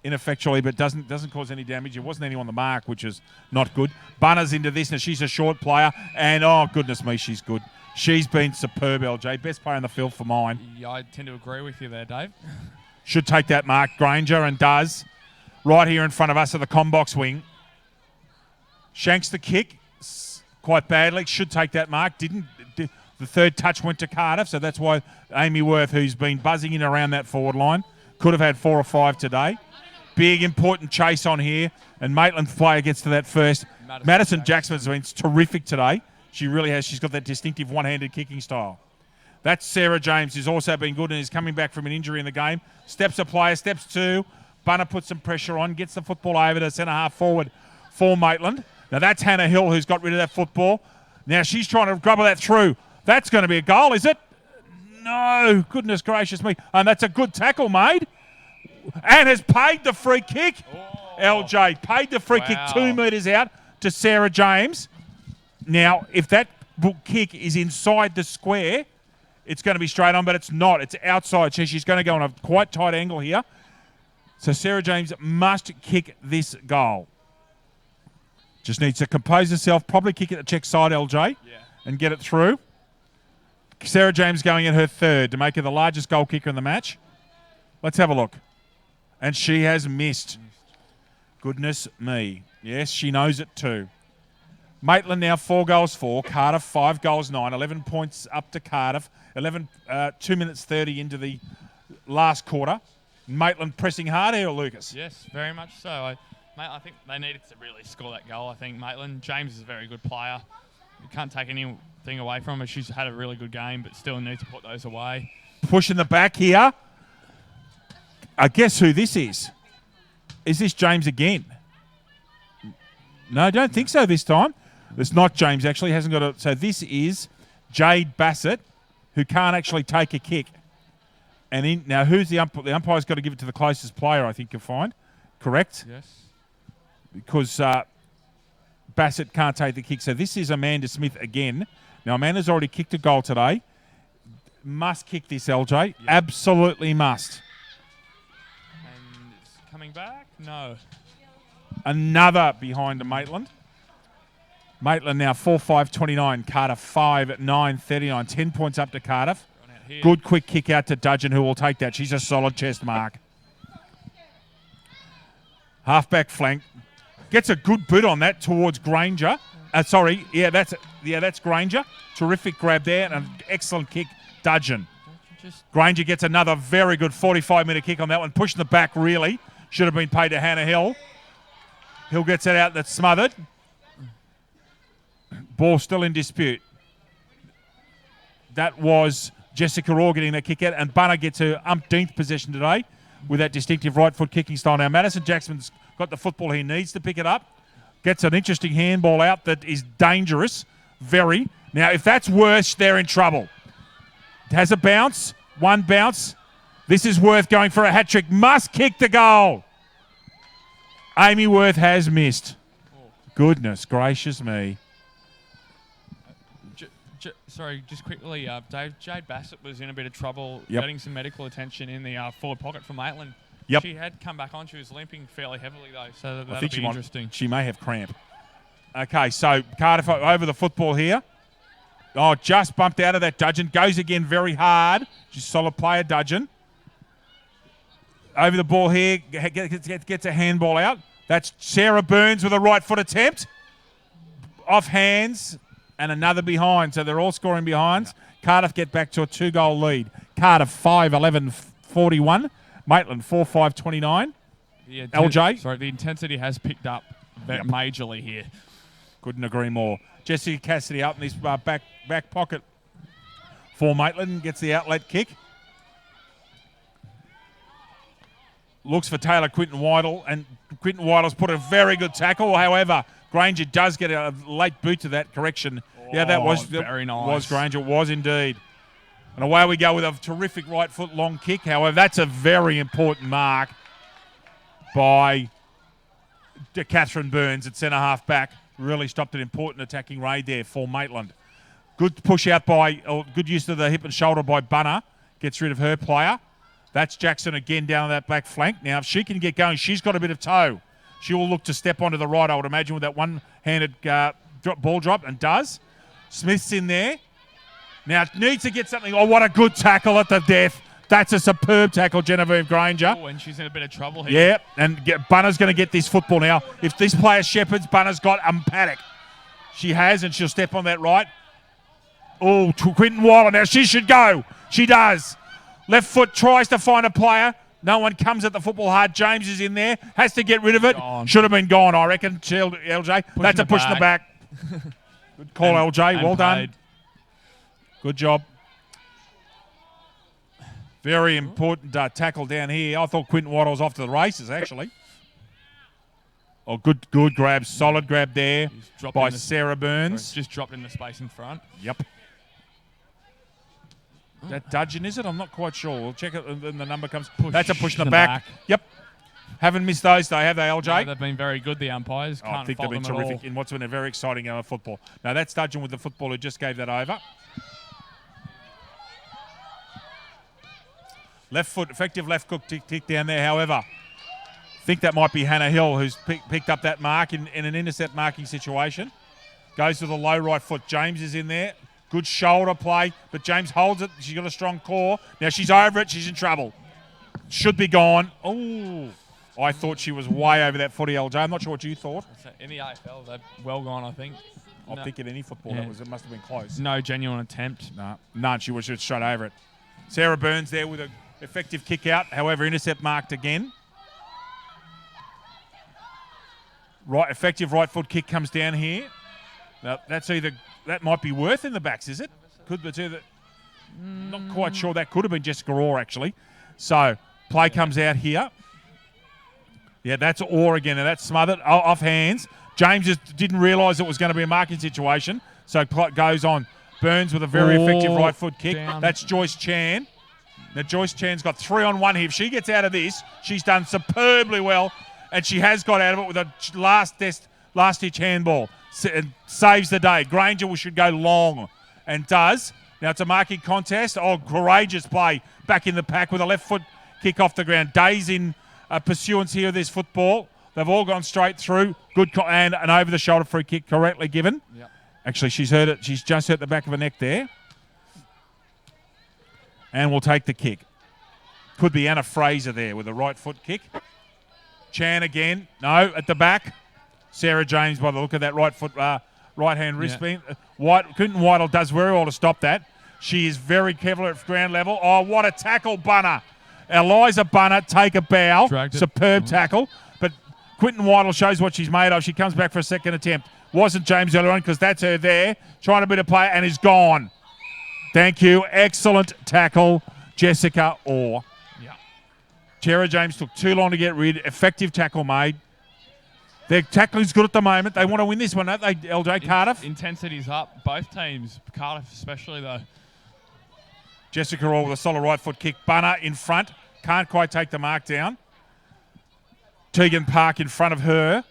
ineffectually, but doesn't cause any damage. There wasn't anyone on the mark, which is not good. Bunner's into this, and she's a short player, and oh, goodness me, she's good. She's been superb, LJ. Best player on the field for mine. Yeah, I tend to agree with you there, Dave. Should take that mark, Granger, and does. Right here in front of us at the combox wing. Shanks the kick quite badly. Should take that mark. Didn't. The third touch went to Cardiff, so that's why Amy Worth, who's been buzzing in around that forward line, could have had 4 or 5 today. Big, important chase on here, and Maitland's player gets to that first. Madison Jackson's been terrific today. She really has. She's got that distinctive one-handed kicking style. That's Sarah James, who's also been good and is coming back from an injury in the game. Steps a player, steps 2. Bunner puts some pressure on, gets the football over to centre-half forward for Maitland. Now that's Hannah Hill, who's got rid of that football. Now she's trying to grab that through. That's going to be a goal, is it? No, goodness gracious me. And that's a good tackle made. And has paid the free kick. LJ paid the free kick 2 metres out to Sarah James. Now, if that kick is inside the square, it's going to be straight on, but it's not. It's outside. So she's going to go on a quite tight angle here. So Sarah James must kick this goal. Just needs to compose herself, probably kick it the check side, LJ, and get it through. Sarah James going in her third to make her the largest goal kicker in the match. Let's have a look. And she has missed. Goodness me. Yes, she knows it too. Maitland now 4 goals 4. Cardiff 5 goals 9. 11 points up to Cardiff. 2 minutes 30 into the last quarter. Maitland pressing hard here, Lucas. Yes, very much so. I think they needed to really score that goal. I think Maitland, James is a very good player. You can't take anything away from her. She's had a really good game, but still needs to put those away. Push in the back here. I guess who this is. Is this James again? No, I don't think so this time. It's not James, actually. Hasn't got a. So this is Jade Bassett, who can't actually take a kick. And now who's the umpire? The umpire's got to give it to the closest player, I think you'll find. Correct? Yes. Because Bassett can't take the kick. So this is Amanda Smith again. Now, Amanda's already kicked a goal today. Must kick this, LJ. Yep. Absolutely must. And it's coming back? No. Another behind to Maitland. Maitland now 4-5-29. Cardiff 5-9-39. 10 points up to Cardiff. Good quick kick out to Dudgeon, who will take that. She's a solid chest mark. Halfback flank. Gets a good boot on that towards Granger. That's Granger. Terrific grab there and an excellent kick, Dudgeon. Granger gets another very good 45-minute kick on that one. Pushing the back, really. Should have been paid to Hannah Hill. Hill gets it out. That's smothered. Ball still in dispute. That was Jessica Orr getting that kick out, and Bunner gets her umpteenth possession today with that distinctive right foot kicking style. Now, Madison Jackson's got the football. He needs to pick it up. Gets an interesting handball out that is dangerous. Very. Now, if that's Worth, they're in trouble. It has a bounce. One bounce. This is Worth going for a hat-trick. Must kick the goal. Amy Worth has missed. Goodness gracious me. Sorry, just quickly, Dave. Jade Bassett was in a bit of trouble getting some medical attention in the forward pocket from Maitland. Yep. She had come back on. She was limping fairly heavily, though, so that'll be interesting. She may have cramp. Okay, so Cardiff over the football here. Oh, just bumped out of that Dudgeon. Goes again very hard. She's a solid player, Dudgeon. Over the ball here. Gets a handball out. That's Sarah Burns with a right foot attempt. Off hands. And another behind. So they're all scoring behinds. Cardiff get back to a 2-goal lead. Cardiff 5-11-41. Maitland 4-5-29. LJ? Sorry, the intensity has picked up majorly here. Couldn't agree more. Jessica Cassidy up in this back pocket for Maitland. Gets the outlet kick. Looks for Taylor Quinton Whittle. And Quinton Whitle's put a very good tackle. However, Granger does get a late boot to that correction. That was very nice. Was Granger, was indeed. And away we go with a terrific right foot long kick. However, that's a very important mark by Catherine Burns at centre half back. Really stopped an important attacking raid there for Maitland. Good push out good use of the hip and shoulder by Bunner. Gets rid of her player. That's Jackson again down on that back flank. Now, if she can get going, she's got a bit of toe. She will look to step onto the right, I would imagine, with that one-handed ball drop, and does. Smith's in there. Now, needs to get something. Oh, what a good tackle at the death. That's a superb tackle, Genevieve Granger. Oh, and she's in a bit of trouble here. Yeah, and Bunner's going to get this football now. If this player shepherds, Bunner's got paddock. She has, and she'll step on that right. Oh, to Quinton Wyler. Now, she should go. She does. Left foot tries to find a player. No one comes at the football hard. James is in there. Has to get rid of it. Should have been gone, I reckon. LJ. That's a push in the back. Good call, LJ. Well done. Good job. Very important tackle down here. I thought Quinton Waddle was off to the races, actually. Oh, good grab. Solid grab there by Sarah Burns. Just dropped in the space in front. Yep. That Dudgeon, is it? I'm not quite sure. We'll check it when the number comes. That's a push in the back. Yep. Haven't missed those, though, have they, LJ? No, they've been very good, the umpires. I think they've been terrific in what's been a very exciting football. Now, that's Dudgeon with the football who just gave that over. Left foot, effective left hook tick down there, however. I think that might be Hannah Hill who's picked up that mark in an intercept marking situation. Goes to the low right foot. James is in there. Good shoulder play, but James holds it. She's got a strong core. Now she's over it. She's in trouble. Should be gone. Oh, I thought she was way over that footy, LJ. I'm not sure what you thought. In the AFL, they're well gone, I think. I think in any football, it must have been close. No genuine attempt. No, none. She was just straight over it. Sarah Burns there with a effective kick out, however, intercept marked again. Right, effective right foot kick comes down here. Now, that might be Worth in the backs, is it? Could be too. Not quite sure. That could have been Jessica Orr, actually. So, play comes out here. Yeah, that's Orr again, and that's smothered off hands. James just didn't realise it was going to be a marking situation, so goes on. Burns with a very effective right foot kick. Down. That's Joyce Chan. Now, Joyce Chan's got 3-on-1 here. If she gets out of this, she's done superbly well, and she has got out of it with a last-ditch handball. And saves the day. Granger should go long, and does. Now, it's a marking contest. Oh, courageous play back in the pack with a left foot kick off the ground. Days in pursuance here of this football. They've all gone straight through. Good and an over-the-shoulder free kick correctly given. Yep. Actually, she's hurt it. She's just hurt the back of her neck there. And will take the kick. Could be Anna Fraser there with a right foot kick. Chan again. No, at the back. Sarah James by the look of that right foot, right-hand wristband. Quinton Whittle does very well to stop that. She is very careful at ground level. Oh, what a tackle, Bunner. Eliza Bunner, take a bow. Superb tackle. But Quinton Whittle shows what she's made of. She comes back for a second attempt. Wasn't James earlier on because that's her there. Trying a bit of play and is gone. Thank you. Excellent tackle, Jessica Orr. Yeah. Sarah James took too long to get rid. Effective tackle made. Their tackling's good at the moment. They want to win this one, don't they, LJ? Cardiff? Intensity's up. Both teams. Cardiff especially, though. Jessica Orr with a solid right foot kick. Bunner in front. Can't quite take the mark down. Tegan Park in front of her.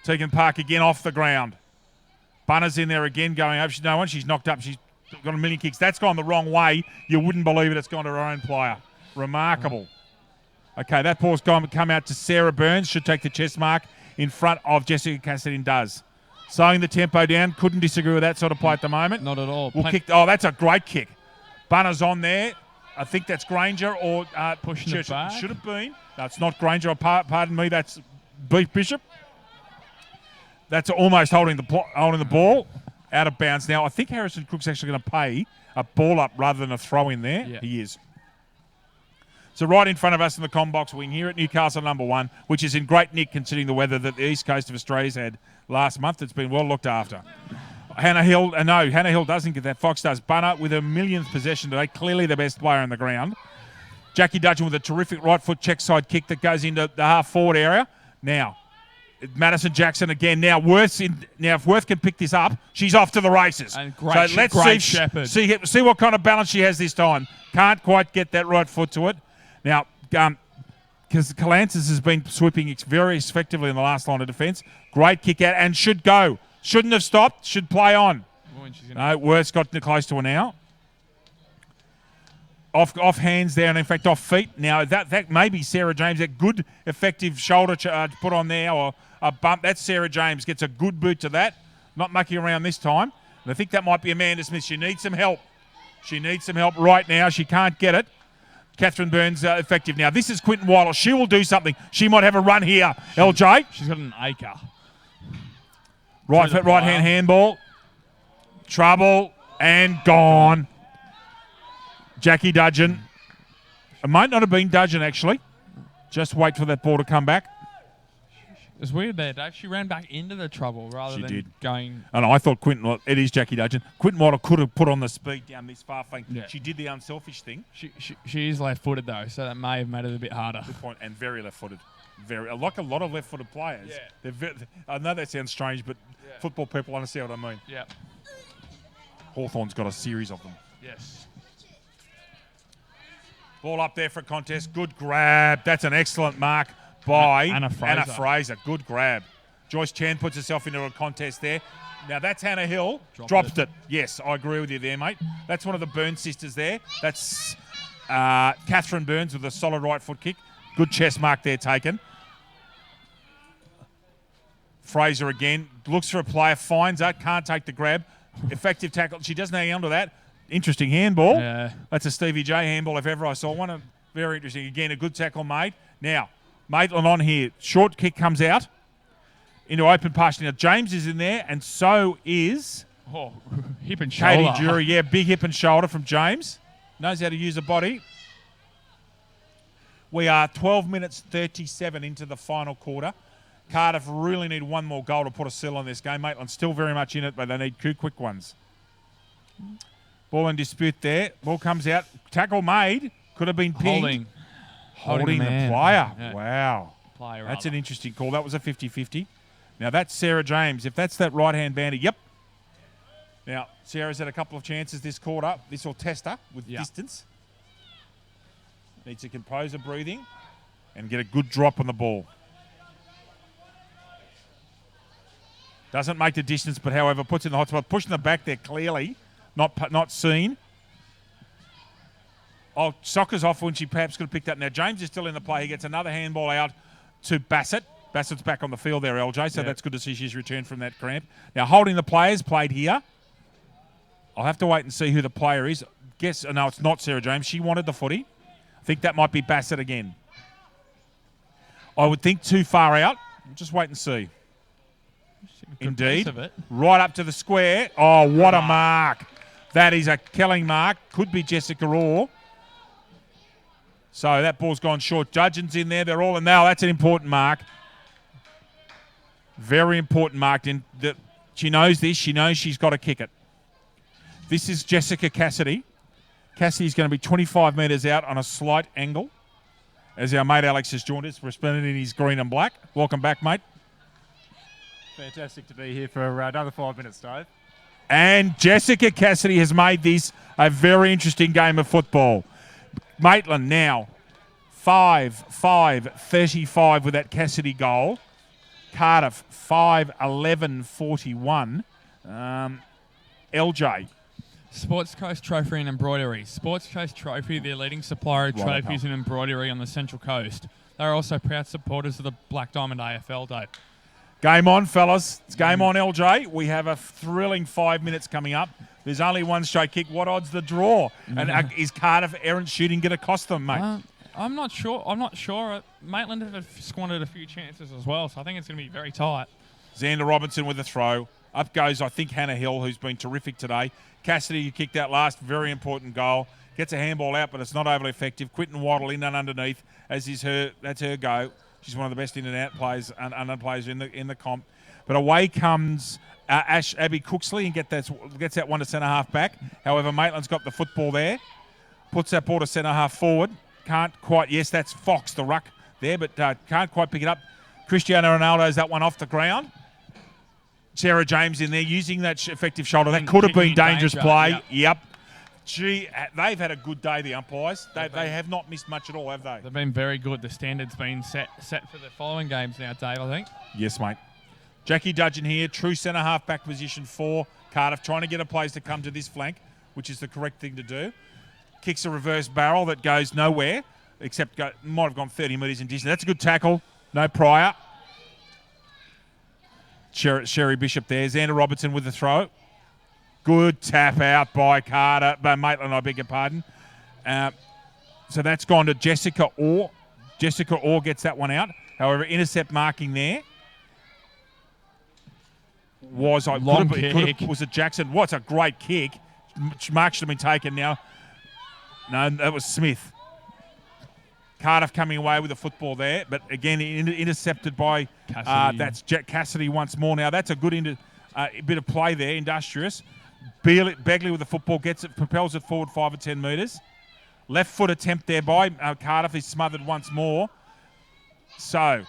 Tegan Park again off the ground. Bunner's in there again going over. No one. She's knocked up. She's got a million kicks. That's gone the wrong way. You wouldn't believe it. It's gone to her own player. Remarkable. Okay, that ball's come out to Sarah Burns. Should take the chest mark in front of Jessica Cassidy. Does. Slowing the tempo down. Couldn't disagree with that sort of play at the moment. Not at all. That's a great kick. Bunner's on there. I think that's Granger or pushing it back. Should have been. No, it's not Granger. Pardon me. That's Beef Bishop. That's almost holding the ball out of bounds. Now, I think Harrison Cook's actually going to pay a ball up rather than a throw in there. Yeah. He is. So right in front of us in the combox wing here at Newcastle #1, which is in great nick considering the weather that the east coast of Australia's had last month. It's been well looked after. Hannah Hill doesn't get that. Fox does. Bunner with her millionth possession today. Clearly the best player on the ground. Jackie Dudgeon with a terrific right foot check side kick that goes into the half forward area. Now, Madison Jackson again. Now, if Worth can pick this up, she's off to the races. And let's see what kind of balance she has this time. Can't quite get that right foot to it. Now, because Calantis has been sweeping very effectively in the last line of defence. Great kick out and should go. Shouldn't have stopped. Should play on. No, Worth's got close to her now. Off hands there, and in fact off feet. Now that may be Sarah James. That good effective shoulder to put on there, or a bump. That's Sarah James. Gets a good boot to that. Not mucking around this time. And I think that might be Amanda Smith. She needs some help. She needs some help right now. She can't get it. Catherine Burns effective. Now this is Quinton Waddle. She will do something. She might have a run here. LJ. She's got an acre. Right foot, right hand handball. Trouble and gone. Jackie Dudgeon. It might not have been Dudgeon, actually. Just wait for that ball to come back. It's weird there, Dave. She ran back into the trouble rather than going... And I thought Quinton... It is Jackie Dudgeon. Quinton Waddle could have put on the speed down this far thing. Yeah. She did the unselfish thing. She is left-footed, though, so that may have made it a bit harder. Good point. And very left-footed. Like a lot of left-footed players. Yeah. I know that sounds strange, but football people understand what I mean. Yeah. Hawthorn's got a series of them. Yes. Ball up there for a contest. Good grab. That's an excellent mark by Anna Fraser. Good grab. Joyce Chan puts herself into a contest there. Now that's Hannah Hill. Dropped it. Yes, I agree with you there, mate. That's one of the Burns sisters there. That's Catherine Burns with a solid right foot kick. Good chest mark there taken. Fraser again. Looks for a player. Finds her. Can't take the grab. Effective tackle. She doesn't hang on to that. Interesting handball. Yeah. That's a Stevie J handball if ever I saw one. Very interesting. Again, a good tackle made. Now, Maitland on here. Short kick comes out into open pass. Now, James is in there, and so is... Oh, hip and shoulder. Katie Jury. Yeah, big hip and shoulder from James. Knows how to use a body. We are 12 minutes 37 into the final quarter. Cardiff really need one more goal to put a seal on this game. Maitland's still very much in it, but they need two quick ones. Ball in dispute there. Ball comes out. Tackle made. Could have been pinged. Holding the player. Yeah. Wow. That's an interesting call. That was a 50-50. Now that's Sarah James. If that's that right-hand bandy, yep. Now, Sarah's had a couple of chances this quarter. This will test her with distance. Needs to compose her breathing and get a good drop on the ball. Doesn't make the distance, but however, puts in the hot spot. Pushing the back there clearly. Not seen. Oh, Soccer's off when she perhaps could have picked up. Now, James is still in the play. He gets another handball out to Bassett. Bassett's back on the field there, LJ, so that's good to see she's returned from that cramp. Now, holding the players played here. I'll have to wait and see who the player is. No, it's not Sarah James. She wanted the footy. I think that might be Bassett again. I would think too far out. We'll just wait and see. Indeed. Right up to the square. Oh, what a mark. That is a killing mark. Could be Jessica Orr. So that ball's gone short. Judgeon's in there. They're all in now. That's an important mark. Very important mark. She knows this. She knows she's got to kick it. This is Jessica Cassidy. Cassidy's going to be 25 metres out on a slight angle. As our mate Alex has joined us, resplendent in his green and black. Welcome back, mate. Fantastic to be here for another 5 minutes, Dave. And Jessica Cassidy has made this a very interesting game of football. Maitland now 5-5-35 with that Cassidy goal. Cardiff 5-11-41. LJ. Sports Coast Trophy and Embroidery. Sports Coast Trophy, their leading supplier of trophies and embroidery on the Central Coast. They're also proud supporters of the Black Diamond AFL, Dave. Game on, fellas. It's game on, LJ. We have a thrilling 5 minutes coming up. There's only one straight kick. What odds the draw? And is Cardiff errant shooting going to cost them, mate? I'm not sure. Maitland have squandered a few chances as well, so I think it's going to be very tight. Xander Robinson with a throw. Up goes, I think, Hannah Hill, who's been terrific today. Cassidy, who kicked out last, very important goal. Gets a handball out, but it's not overly effective. Quinton Waddle in and underneath, that's her go. She's one of the best in and out players and players in the comp. But away comes Abby Cooksley and gets that one to centre half back. However, Maitland's got the football there. Puts that ball to centre half forward. Can't quite. Yes, that's Fox, the ruck there, but can't quite pick it up. Cristiano Ronaldo's that one off the ground. Sarah James in there using that effective shoulder. That could have been dangerous play. Yep. Gee, they've had a good day, the umpires. They have not missed much at all, have they? They've been very good. The standard's been set for the following games now, Dave, I think. Yes, mate. Jackie Dudgeon here, true centre half back position for Cardiff, trying to get a place to come to this flank, which is the correct thing to do. kicks a reverse barrel that goes nowhere, except might have gone 30 metres in distance. That's a good tackle. No prior. Sherry Bishop there. Xander Robertson with the throw. Good tap out by Maitland, I beg your pardon. So that's gone to Jessica Orr. Jessica Orr gets that one out. However, intercept marking there was it Jackson? What's a great kick. Mark should have been taken now. No, that was Smith. Cardiff coming away with the football there, but again intercepted by that's Jack Cassidy once more. Now that's a good bit of play there, industrious. Begley with the football gets it, propels it forward 5 or 10 metres. Left foot attempt there by Cardiff is smothered once more. So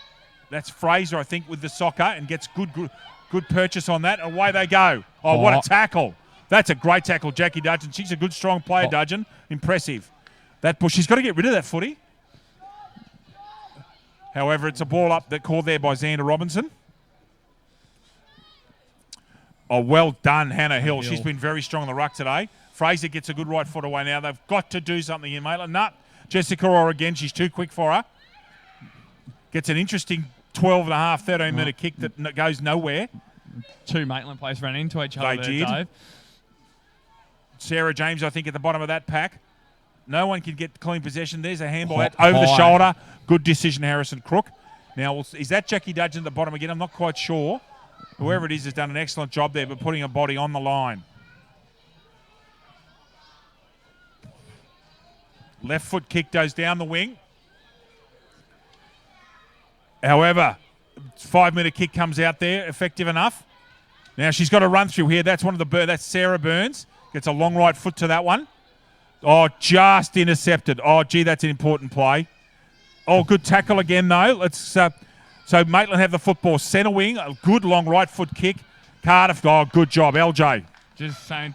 that's Fraser, I think, with the soccer and gets good purchase on that. Away they go. Oh, what a tackle! That's a great tackle, Jackie Dudgeon. She's a good, strong player, Dudgeon. Impressive. That push. She's got to get rid of that footy. However, it's a ball up that called there by Xander Robinson. Oh, well done, Hannah Hill. She's been very strong on the ruck today. Fraser gets a good right foot away now. They've got to do something in Maitland. No, Jessica Orr again. She's too quick for her. Gets an interesting 12.5, 13-metre kick that goes nowhere. Two Maitland players ran into each other. They did. Dave. Sarah James, I think, at the bottom of that pack. No one can get clean possession. There's a handball out over the shoulder. Good decision, Harrison Crook. Now, is that Jackie Dudgeon at the bottom again? I'm not quite sure. Whoever it is has done an excellent job there, but putting a body on the line. Left foot kick goes down the wing. However, 5-metre kick comes out there, effective enough. Now she's got to run through here. That's that's Sarah Burns. Gets a long right foot to that one. Oh, just intercepted. Oh, gee, that's an important play. Oh, good tackle again, though. Let's so Maitland have the football. Centre wing, a good long right foot kick. Cardiff, good job, LJ. Just saying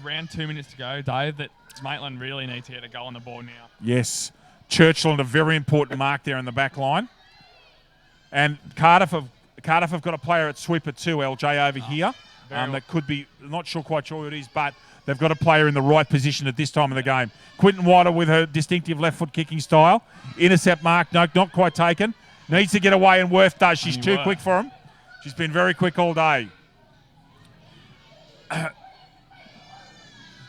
around 2 minutes to go, Dave, that Maitland really needs to get a goal on the board now. Yes. Churchill and a very important mark there in the back line. And Cardiff have got a player at sweeper too, LJ, over here. That could be, not quite sure who it is, but they've got a player in the right position at this time of the game. Quinton Whiter with her distinctive left foot kicking style. Intercept mark, no, not quite taken. Needs to get away, and Worth does. She's too quick for him. She's been very quick all day.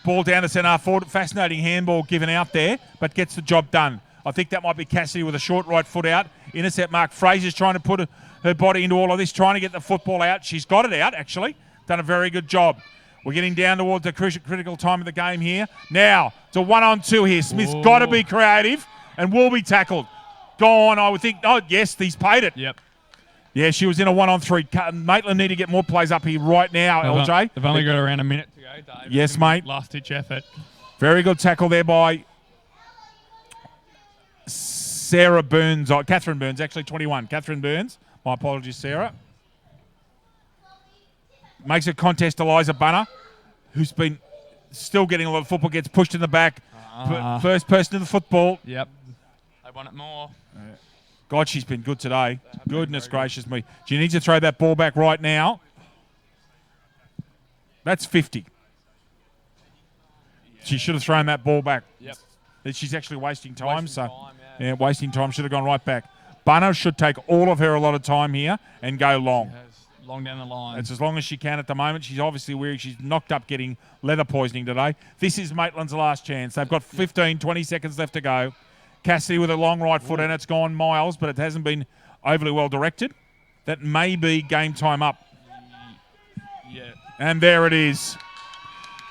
Ball down to centre forward. Fascinating handball given out there, but gets the job done. I think that might be Cassidy with a short right foot out. Intercept mark. Fraser's trying to put her body into all of this, trying to get the football out. She's got it out, actually. Done a very good job. We're getting down towards the critical time of the game here. Now, it's a 1-on-2 here. Smith's got to be creative and will be tackled. Gone, I would think. Oh, yes, he's paid it. Yep. Yeah, she was in a 1-on-3. Maitland need to get more plays up here right now, LJ. They've only got around a minute to go, Dave. Yes, mate. Last-ditch effort. Very good tackle there by Sarah Burns. Oh, Catherine Burns, actually 21. Catherine Burns. My apologies, Sarah. Makes a contest, Eliza Bunner, who's been still getting a lot of football, gets pushed in the back. First person to the football. Yep. They want it more. God, she's been good today. Goodness gracious me. She needs to throw that ball back right now. That's 50. She should have thrown that ball back. Yep. She's actually wasting time. Wasting time. Should have gone right back. Bunner should take all of her a lot of time here and go long. Long down the line. It's as long as she can at the moment. She's obviously weary. She's knocked up getting leather poisoning today. This is Maitland's last chance. They've got 15, 20 seconds left to go. Cassidy with a long right foot, and it's gone miles, but it hasn't been overly well directed. That may be game time up. Yeah. And there it is.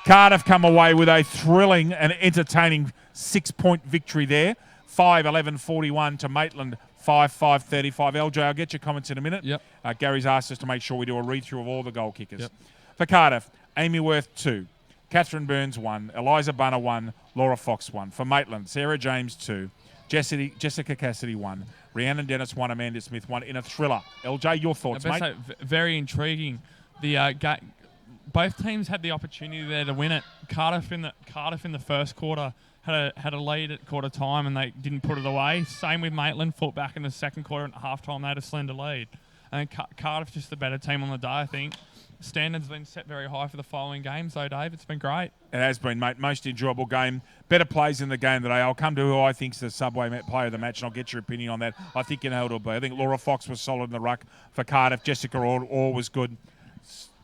Cardiff come away with a thrilling and entertaining 6-point victory there. 5-11-41 to Maitland. 5-5-35. LJ, I'll get your comments in a minute. Yep. Gary's asked us to make sure we do a read-through of all the goal kickers. Yep. For Cardiff, Amy Worth 2, Catherine Burns 1, Eliza Bunner 1, Laura Fox 1. For Maitland, Sarah James 2, Jessica Cassidy 1, Rhiannon Dennis 1, Amanda Smith 1 in a thriller. LJ, your thoughts, mate? Say, very intriguing. Both teams had the opportunity there to win it. Cardiff in the first quarter had a lead at quarter time and they didn't put it away. Same with Maitland, fought back in the second quarter and at half time they had a slender lead. And Cardiff just the better team on the day, I think. standards been set very high for the following game, so Dave, it's been great. It has been, mate. Most enjoyable game. Better plays in the game today. I'll come to who I think's the Subway player of the match, and I'll get your opinion on that. I think you know who it'll be. I think Laura Fox was solid in the ruck for Cardiff. Jessica Orr was good.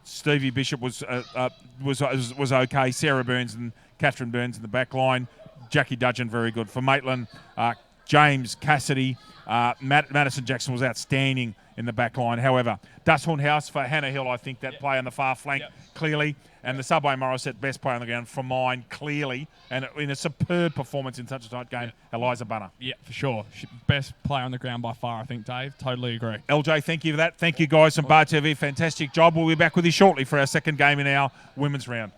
Stevie Bishop was okay. Sarah Burns and Catherine Burns in the back line. Jackie Dudgeon, very good. For Maitland, James Cassidy, Madison Jackson was outstanding in the back line. However, Dusthorn House for Hannah Hill, I think that play on the far flank, clearly. And the Subway Morisset, best player on the ground for mine, clearly. And in a superb performance in such a tight game, Eliza Bunner. Yeah, for sure. Best player on the ground by far, I think, Dave. Totally agree. LJ, thank you for that. Thank you, guys, from Bar TV. Fantastic job. We'll be back with you shortly for our second game in our women's round.